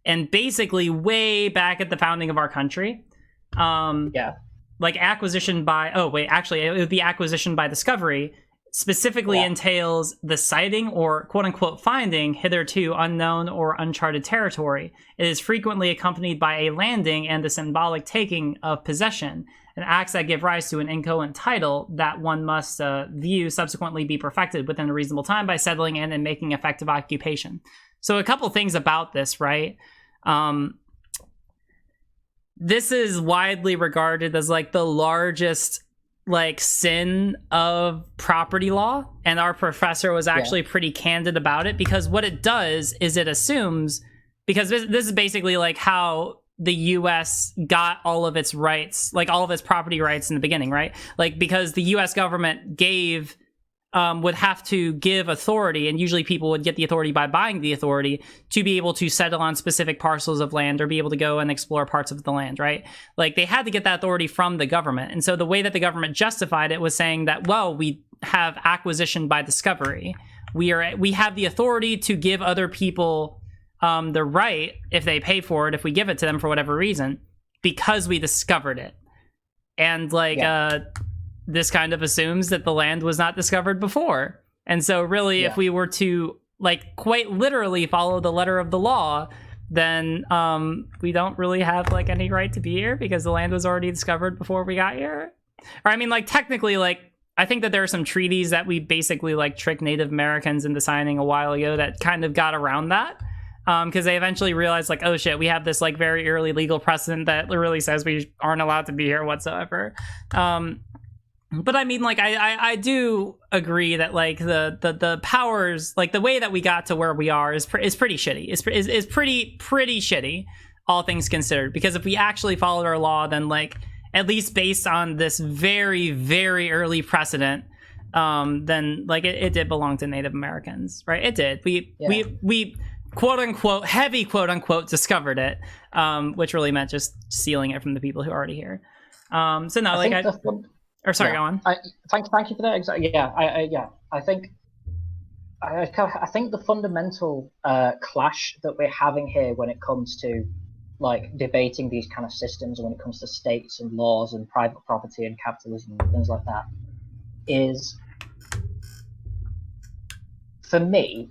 A: And basically, way back at the founding of our country, like acquisition by it would be acquisition by discovery. Specifically entails the sighting or quote-unquote finding hitherto unknown or uncharted territory. It is frequently accompanied by a landing and the symbolic taking of possession, and acts that give rise to an inchoate title that one must view subsequently be perfected within a reasonable time by settling in and making effective occupation. So a couple things about this, right? This is widely regarded as like the largest like sin of property law, and our professor was actually pretty candid about it, because what it does is it assumes, because this is basically like how the US got all of its rights, like all of its property rights in the beginning, right? Like, because the US government would have to give authority, and usually people would get the authority by buying the authority to be able to settle on specific parcels of land or be able to go and explore parts of the land, right? Like, they had to get that authority from the government. And so the way that the government justified it was saying that, well, we have acquisition by discovery. We have the authority to give other people the right, if they pay for it, if we give it to them for whatever reason, because we discovered it. And this kind of assumes that the land was not discovered before. And so really, if we were to like quite literally follow the letter of the law, then we don't really have like any right to be here because the land was already discovered before we got here. Or I mean, like, technically, like, I think that there are some treaties that we basically like tricked Native Americans into signing a while ago that kind of got around that. Because they eventually realized, like, oh shit, we have this like very early legal precedent that really says we aren't allowed to be here whatsoever. But I mean, like, I do agree that like the powers, like the way that we got to where we are is pretty shitty. Is pretty shitty, all things considered. Because if we actually followed our law, then like, at least based on this very, very early precedent, then like it did belong to Native Americans, right? It did. We quote unquote heavy quote unquote discovered it, which really meant just stealing it from the people who are already here. So no, like Or sorry, go on.
B: Thank you for that. Exactly. Yeah, I think the fundamental clash that we're having here when it comes to like debating these kind of systems, when it comes to states and laws and private property and capitalism and things like that, is, for me,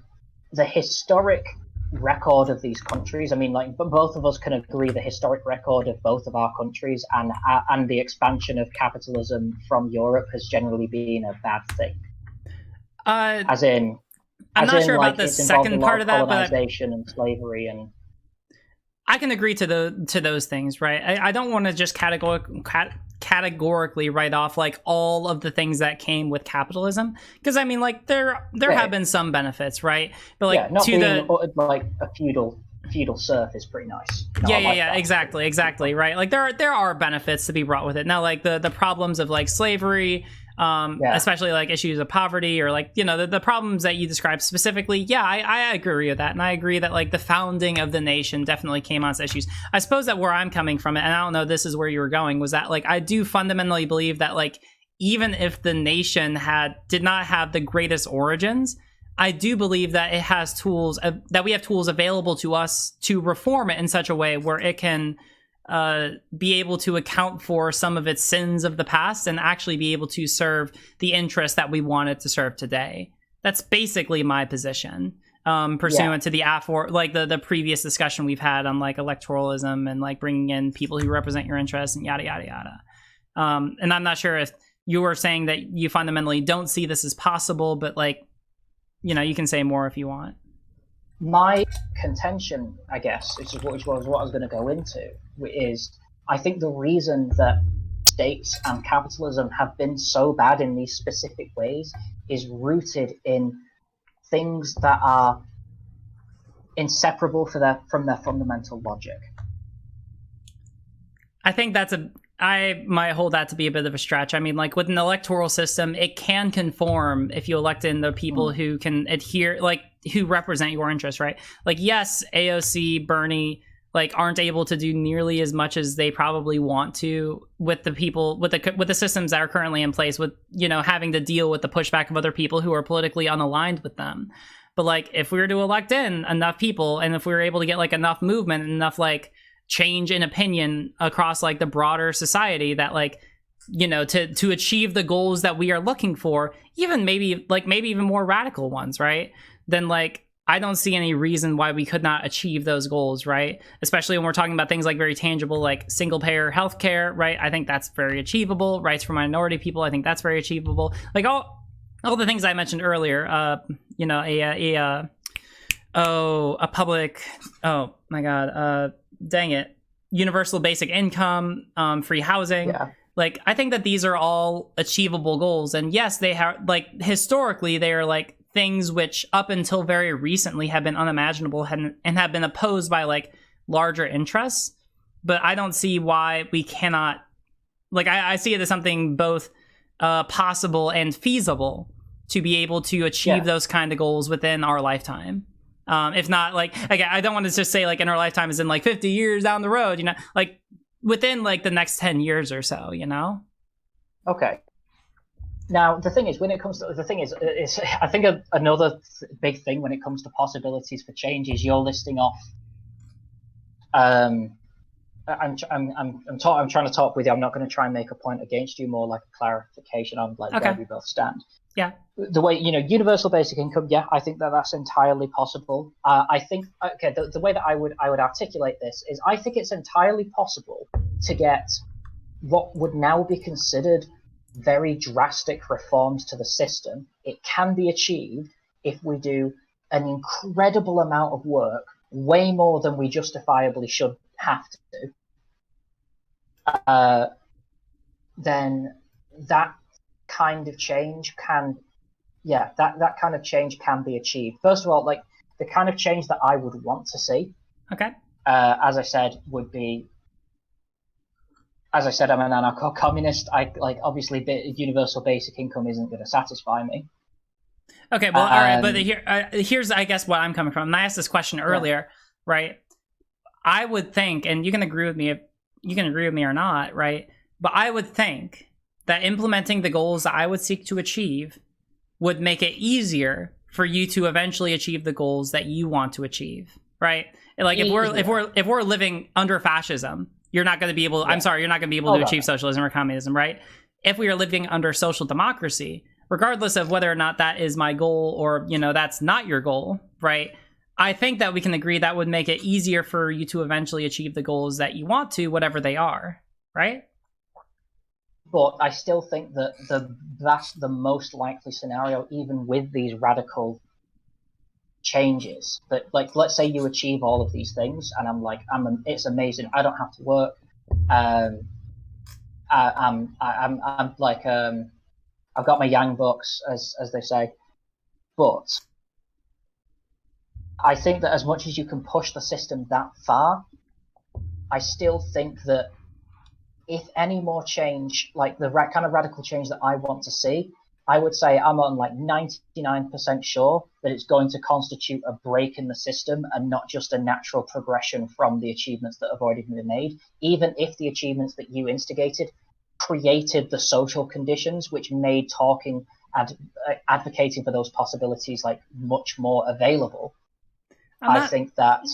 B: the historic record of these countries. I mean, like, both of us can agree the historic record of both of our countries and the expansion of capitalism from Europe has generally been a bad thing.
A: I'm not sure about the second part of that, but
B: colonization and slavery, and
A: I can agree to those things, right? I don't want to just categorically write off like all of the things that came with capitalism, because I mean, like, there have been some benefits, right? But like,
B: not being like a feudal serf is pretty nice.
A: Exactly, right? Like, there are benefits to be brought with it. Now, like the problems of like slavery, especially like issues of poverty, or like, you know, the problems that you described specifically, I agree with that. And I agree that like the founding of the nation definitely came on issues. I suppose that where I'm coming from, and I don't know, this is where you were going, was that like I do fundamentally believe that like even if the nation did not have the greatest origins, I do believe that it has tools, that we have tools available to us to reform it in such a way where it can be able to account for some of its sins of the past and actually be able to serve the interests that we want it to serve today. That's basically my position, pursuant to the previous discussion we've had on like electoralism and like bringing in people who represent your interests and yada yada yada. And I'm not sure if you were saying that you fundamentally don't see this as possible, but like, you know, you can say more if you want.
B: my contention, I guess, which was what I was going to go into, is I think the reason that states and capitalism have been so bad in these specific ways is rooted in things that are inseparable from their fundamental logic.
A: I think I might hold that to be a bit of a stretch. I mean, like with an electoral system, it can conform if you elect in the people who can adhere, like who represent your interests, right? Like, yes, AOC, Bernie, like aren't able to do nearly as much as they probably want to with the people, with the systems that are currently in place, with, you know, having to deal with the pushback of other people who are politically unaligned with them. But like, if we were to elect in enough people, and if we were able to get like enough movement and enough like change in opinion across like the broader society, that like, you know, to achieve the goals that we are looking for, even maybe even more radical ones, right? Then like, I don't see any reason why we could not achieve those goals, right? Especially when we're talking about things like very tangible, like single payer healthcare, right? I think that's very achievable. Rights for minority people, I think that's very achievable. Like all the things I mentioned earlier, you know, a public, oh my God, dang it, universal basic income, free housing. Yeah. Like, I think that these are all achievable goals. And yes, they have, like, historically, they are like things which up until very recently have been unimaginable and have been opposed by like larger interests. But I don't see why we cannot, like, I see it as something both possible and feasible to be able to achieve those kind of goals within our lifetime. If not, like, again, I don't want to just say like in our lifetime is in like 50 years down the road, you know, like within like the next 10 years or so, you know?
B: Okay. Now, the thing is, when it comes to, the thing is I think another big thing when it comes to possibilities for change is you're listing off, I'm trying to talk with you. I'm not going to try and make a point against you, more like a clarification on like where we both stand.
A: Yeah.
B: The way, you know, universal basic income, yeah, I think that that's entirely possible. I think, okay, the way that I would articulate this is I think it's entirely possible to get what would now be considered very drastic reforms to the system. It can be achieved if we do an incredible amount of work, way more than we justifiably should have to. Then that kind of change can, that kind of change can be achieved. First of all, like the kind of change that I would want to see, as I said, would be, as I said, I'm an anarcho-communist. I like, obviously universal basic income isn't going to satisfy me.
A: Okay, well, all right, but here's, I guess, what I'm coming from. And I asked this question earlier, right? I would think, and you can agree with me or not, right? But I would think that implementing the goals that I would seek to achieve would make it easier for you to eventually achieve the goals that you want to achieve, right? Like if we're living under fascism, you're not going to be able. I'm sorry, you're not going to be able to achieve socialism or communism, right? If we are living under social democracy, regardless of whether or not that is my goal or, you know, that's not your goal, right? I think that we can agree that would make it easier for you to eventually achieve the goals that you want to, whatever they are, right?
B: But I still think that that's the most likely scenario, even with these radical changes. That, like, let's say you achieve all of these things, and I'm like, it's amazing. I don't have to work. I'm like, I've got my yang bucks, as they say. But I think that as much as you can push the system that far, I still think that if any more change, like the kind of radical change that I want to see, I would say I'm on like 99% sure that it's going to constitute a break in the system and not just a natural progression from the achievements that have already been made, even if the achievements that you instigated created the social conditions which made talking and advocating for those possibilities like much more available. I think that...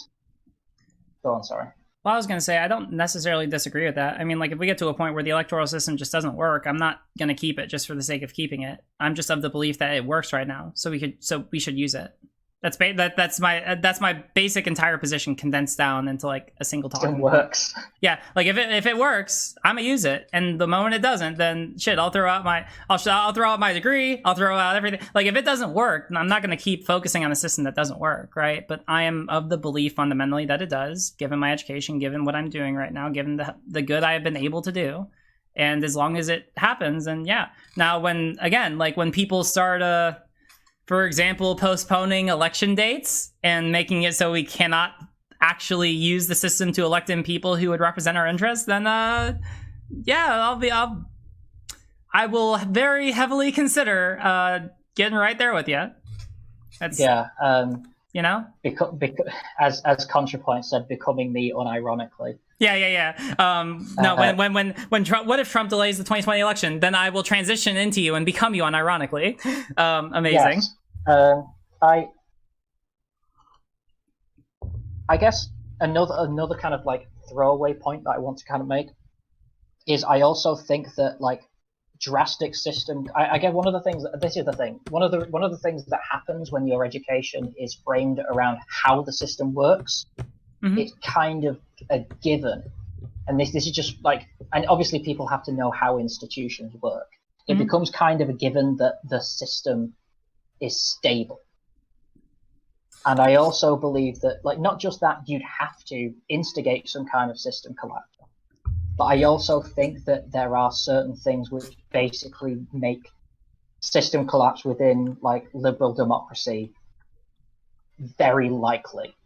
B: Go on, sorry.
A: Well, I was going to say, I don't necessarily disagree with that. I mean, like, if we get to a point where the electoral system just doesn't work, I'm not going to keep it just for the sake of keeping it. I'm just of the belief that it works right now, so we should use it. That's my basic entire position condensed down into like a single talking point.
B: It works.
A: Yeah, like if it works, I'm gonna use it, and the moment it doesn't, then shit, I'll throw out my degree, I'll throw out everything. Like if it doesn't work, I'm not gonna keep focusing on a system that doesn't work, right? But I am of the belief fundamentally that it does, given my education, given what I'm doing right now, given the good I have been able to do, and as long as it happens, and yeah. Now when people start for example, postponing election dates and making it so we cannot actually use the system to elect in people who would represent our interests, then I will very heavily consider getting right there with you. That's you know,
B: as ContraPoint said, becoming me unironically.
A: Yeah. When Trump, what if Trump delays the 2020 election? Then I will transition into you and become you unironically. Amazing.
B: Yes. I guess another kind of like throwaway point that I want to kind of make is I also think that like drastic system. I get one of the things. This is the thing. One of the things that happens when your education is framed around how the system works. Mm-hmm. It's kind of a given, and this is just like, and obviously people have to know how institutions work. It mm-hmm. becomes kind of a given that the system is stable. And I also believe that, like, not just that you'd have to instigate some kind of system collapse, but I also think that there are certain things which basically make system collapse within, like, liberal democracy very likely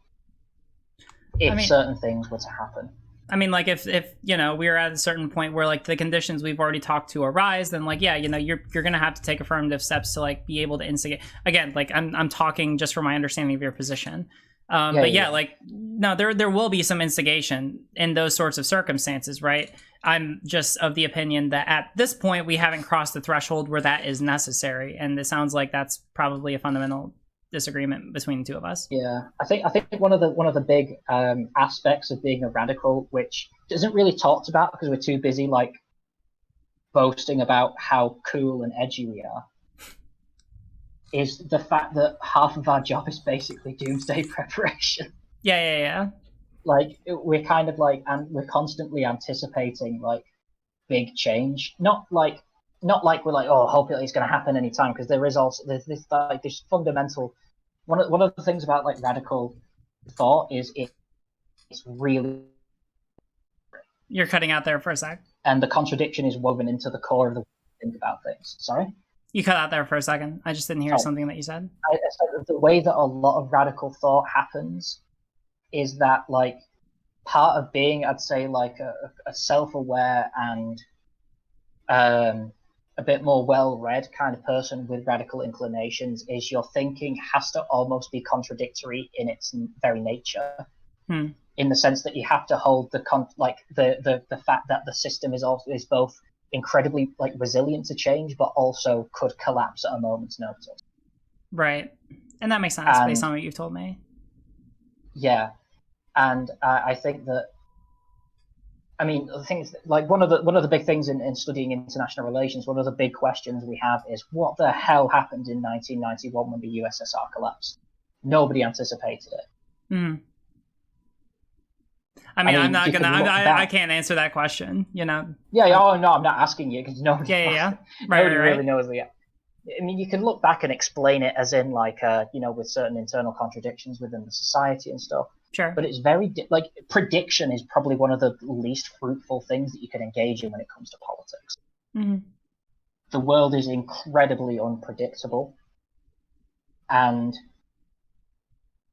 B: if certain things were to happen.
A: I mean, like if you know, we're at a certain point where like the conditions we've already talked to arise, then like, yeah, you know, you're gonna have to take affirmative steps to like be able to instigate. Again, like I'm talking just from my understanding of your position. Like no, there will be some instigation in those sorts of circumstances, right? I'm just of the opinion that at this point we haven't crossed the threshold where that is necessary, and it sounds like that's probably a fundamental disagreement between the two of us.
B: Yeah, I think one of the big aspects of being a radical, which isn't really talked about because we're too busy like boasting about how cool and edgy we are, is the fact that half of our job is basically doomsday preparation.
A: Yeah.
B: Like we're kind of like, and we're constantly anticipating like big change. Not like we're like, oh, hopefully it's going to happen anytime, because there's this fundamental. One of the things about like radical thought is it's really.
A: You're cutting out there for a sec.
B: And the contradiction is woven into the core of the way you think about things. Sorry?
A: You cut out there for a second. I just didn't hear something that you said.
B: The way that a lot of radical thought happens is that like part of being, I'd say, like a self-aware and a bit more well-read kind of person with radical inclinations is your thinking has to almost be contradictory in its very nature, in the sense that you have to hold the fact that the system is both incredibly like resilient to change, but also could collapse at a moment's notice.
A: Right, and that makes sense based on what you've told me.
B: Yeah, and I think that. I mean, the thing is, like one of the big things in studying international relations, one of the big questions we have is what the hell happened in 1991 when the USSR collapsed? Nobody anticipated it.
A: Mm. I mean, I'm not gonna. I can't answer that question. You know.
B: Yeah. Oh no, I'm not asking you because nobody.
A: Yeah.
B: Nobody really knows the. I mean, you can look back and explain it as in like with certain internal contradictions within the society and stuff.
A: Sure.
B: But it's very like prediction is probably one of the least fruitful things that you can engage in when it comes to politics.
A: Mm-hmm.
B: The world is incredibly unpredictable, and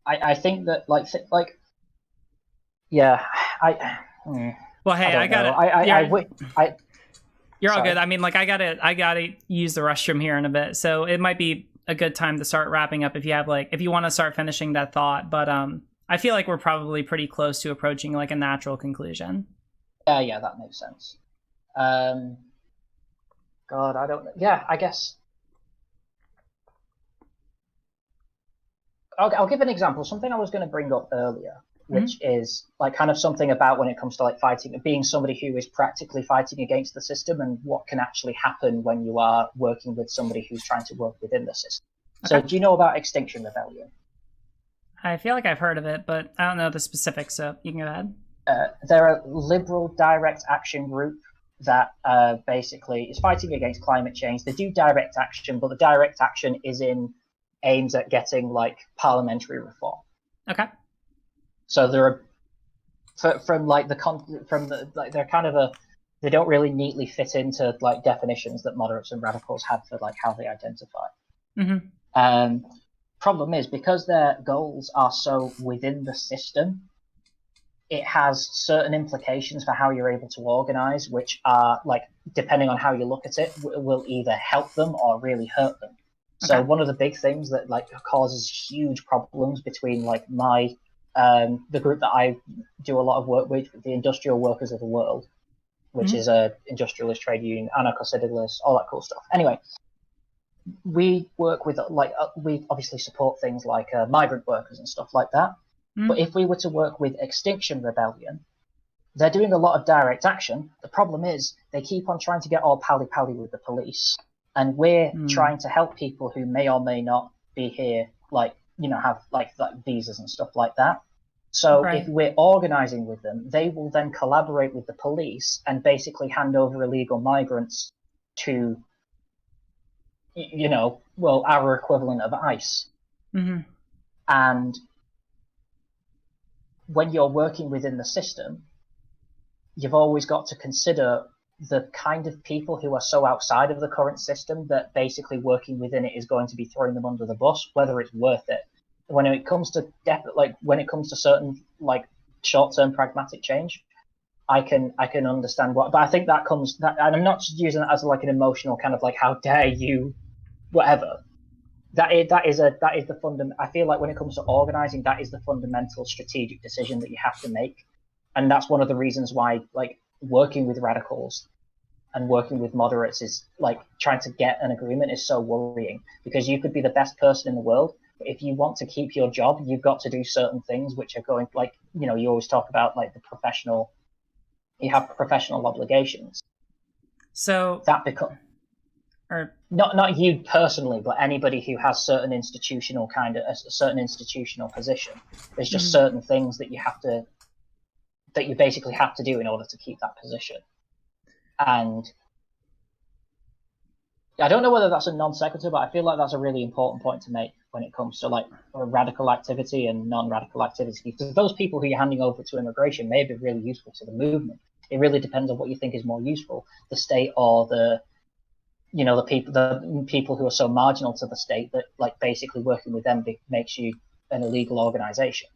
B: I think that well,
A: hey, I got it. You're all
B: sorry.
A: good. I mean, like I gotta use the restroom here in a bit, so it might be a good time to start wrapping up if you want to start finishing that thought, but I feel like we're probably pretty close to approaching like a natural conclusion.
B: Yeah, that makes sense. God, I don't know. Yeah, I guess. I'll give an example. Something I was going to bring up earlier, which is like kind of something about when it comes to like fighting, being somebody who is practically fighting against the system and what can actually happen when you are working with somebody who's trying to work within the system. Okay. So do you know about Extinction Rebellion?
A: I feel like I've heard of it, but I don't know the specifics, so you can go ahead.
B: They're a liberal direct action group that basically is fighting against climate change. They do direct action, but the direct action is aims at getting like parliamentary reform.
A: Okay.
B: So they're they're kind of they don't really neatly fit into like definitions that moderates and radicals have for like how they identify.
A: Mm-hmm.
B: Problem is, because their goals are so within the system, it has certain implications for how you're able to organize, which are like, depending on how you look at it, will either help them or really hurt them. Okay. So one of the big things that like causes huge problems between like the group that I do a lot of work with, the Industrial Workers of the World, which is a industrialist trade union, anarcho-syndicalist, all that cool stuff. Anyway, we work with like we obviously support things like migrant workers and stuff like that. But if we were to work with Extinction Rebellion, they're doing a lot of direct action. The problem is they keep on trying to get all pally-pally with the police. And we're trying to help people who may or may not be here, like, you know, have like visas and stuff like that. So if we're organizing with them, they will then collaborate with the police and basically hand over illegal migrants to, you know, well, our equivalent of ICE.
A: Mm-hmm.
B: And when you're working within the system, you've always got to consider the kind of people who are so outside of the current system that basically working within it is going to be throwing them under the bus, whether it's worth it. When it comes to certain like short-term pragmatic change, I can understand what, but I think and I'm not just using it as like an emotional kind of like how dare you, whatever. That is the fundamental. I feel like when it comes to organizing, that is the fundamental strategic decision that you have to make, and that's one of the reasons why like working with radicals and working with moderates is like trying to get an agreement is so worrying, because you could be the best person in the world, but if you want to keep your job, you've got to do certain things which are going, like, you know, you always talk about like you have professional obligations.
A: So
B: that becomes. Or not you personally, but anybody who has a certain institutional position. There's just certain things that you basically have to do in order to keep that position. And I don't know whether that's a non sequitur, but I feel like that's a really important point to make when it comes to like radical activity and non-radical activity. Because those people who you're handing over to immigration may be really useful to the movement. It really depends on what you think is more useful, the state or the people who are so marginal to the state that like basically working with them makes you an illegal organization.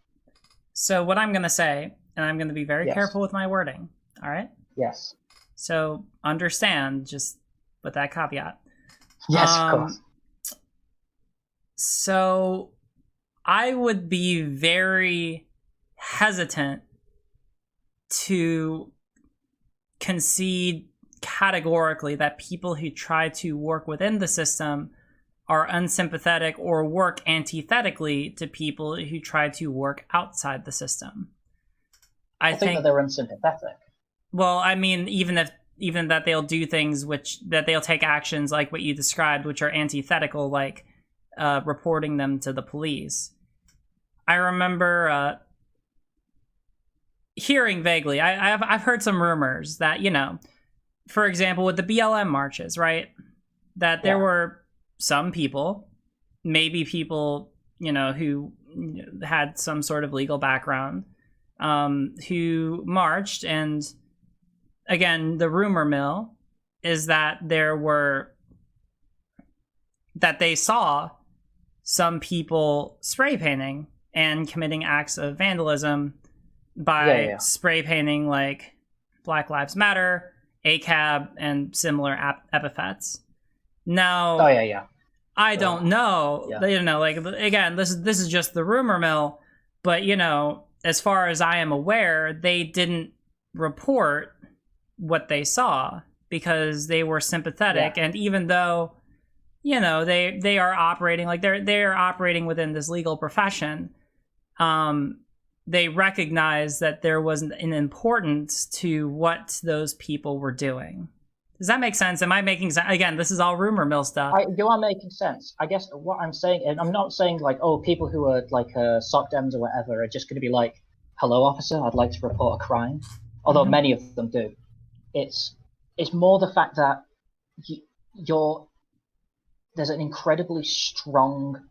A: So what I'm going to say, and I'm going to be very careful with my wording, all right?
B: Yes.
A: So understand, just with that caveat.
B: Yes, of course.
A: So I would be very hesitant to concede categorically that people who try to work within the system are unsympathetic or work antithetically to people who try to work outside the system. I think
B: that they're unsympathetic.
A: Well, I mean, even that they'll do things that they'll take actions like what you described, which are antithetical, like reporting them to the police. I remember hearing vaguely. I've heard some rumors that, you know, for example, with the BLM marches, right? That there were some people, maybe people, you know, who had some sort of legal background, who marched. And again, the rumor mill is that they saw some people spray painting and committing acts of vandalism by spray painting like Black Lives Matter, ACAB, and similar epithets. Now, I don't know. You know, like, again, this is just the rumor mill, but, you know, as far as I am aware, they didn't report what they saw because they were sympathetic, and even though, you know, they are operating like they're operating within this legal profession, they recognize that there was an importance to what those people were doing. Does that make sense? Am I making sense? Again, this is all rumor mill stuff.
B: You are making sense. I guess what I'm saying, and I'm not saying like, oh, people who are like SOC dems or whatever are just going to be like, hello, officer, I'd like to report a crime. Although many of them do. It's more the fact that there's an incredibly strong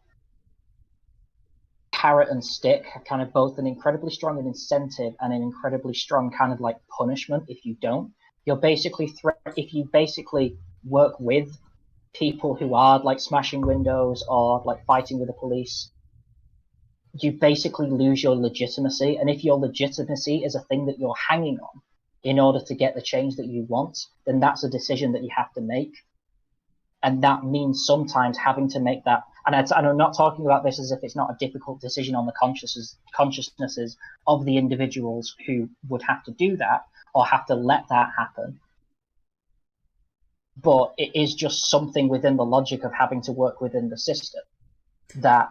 B: carrot and stick, kind of both an incredibly strong incentive and an incredibly strong kind of like punishment if you don't. You're basically if you basically work with people who are like smashing windows or like fighting with the police, you basically lose your legitimacy. And if your legitimacy is a thing that you're hanging on in order to get the change that you want, then that's a decision that you have to make. And that means sometimes having to make that. And I'm not talking about this as if it's not a difficult decision on the consciousnesses of the individuals who would have to do that or have to let that happen. But it is just something within the logic of having to work within the system that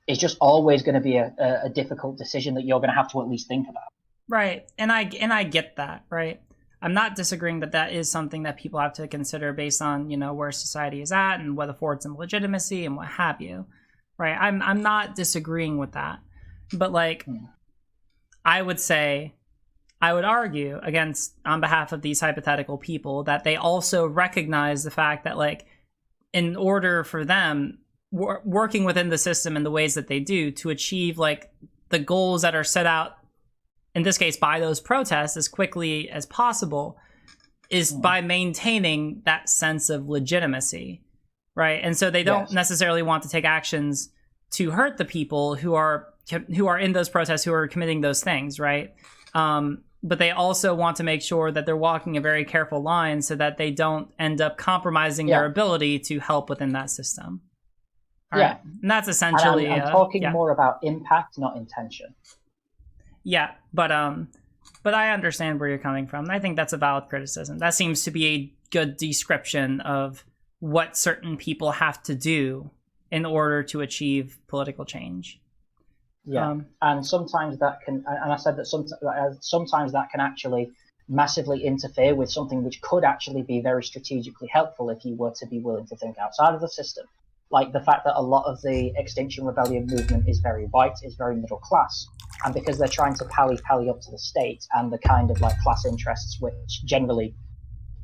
B: is just always going to be a difficult decision that you're going to have to at least think about.
A: Right. And I get that, right? I'm not disagreeing that is something that people have to consider based on, where society is at and what affords them legitimacy and what have you, right? I'm not disagreeing with that. But like, I would argue on behalf of these hypothetical people that they also recognize the fact that like, in order for them working within the system in the ways that they do to achieve like the goals that are set out, in this case, by those protests as quickly as possible, is by maintaining that sense of legitimacy, right? And so they don't necessarily want to take actions to hurt the people who are in those protests, who are committing those things, right? But they also want to make sure that they're walking a very careful line so that they don't end up compromising their ability to help within that system. All right? And that's essentially...
B: And I'm talking more about impact, not intention.
A: Yeah, but I understand where you're coming from. I think that's a valid criticism. That seems to be a good description of what certain people have to do in order to achieve political change.
B: Yeah, and sometimes that can, and I said that sometimes that can actually massively interfere with something which could actually be very strategically helpful if you were to be willing to think outside of the system. Like the fact that a lot of the Extinction Rebellion movement is very white, is very middle class. And because they're trying to pally up to the state and the kind of like class interests which generally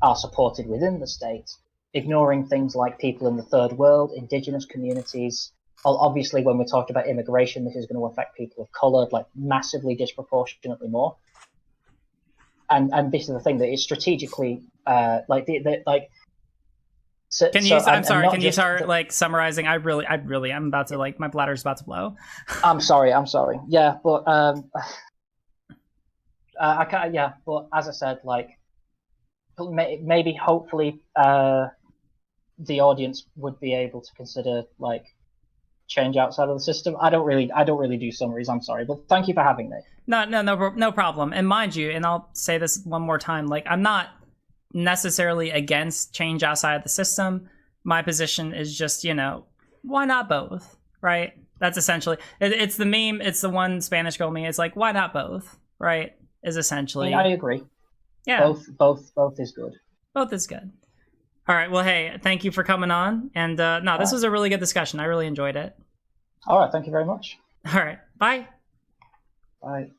B: are supported within the state, ignoring things like people in the third world, indigenous communities. Obviously, when we're talking about immigration, this is going to affect people of color like massively, disproportionately more. And this is the thing that is strategically So,
A: can you? I'm sorry. Can you start like summarizing? I really, I'm about to like my bladder's about to blow.
B: I'm sorry. Yeah, but I can't. Yeah, but as I said, like maybe hopefully the audience would be able to consider like change outside of the system. I don't really do summaries. I'm sorry, but thank you for having me.
A: No problem. And mind you, and I'll say this one more time. Like I'm not necessarily against change outside of the system. My position is just, why not both, right? That's essentially it's the meme. It's the one Spanish girl meme. It's like, why not both, right? Is essentially.
B: I agree.
A: Yeah,
B: both is good.
A: Both is good. All right. Well, hey, thank you for coming on. And this was a really good discussion. I really enjoyed it.
B: All right. Thank you very much.
A: All right. Bye.
B: Bye.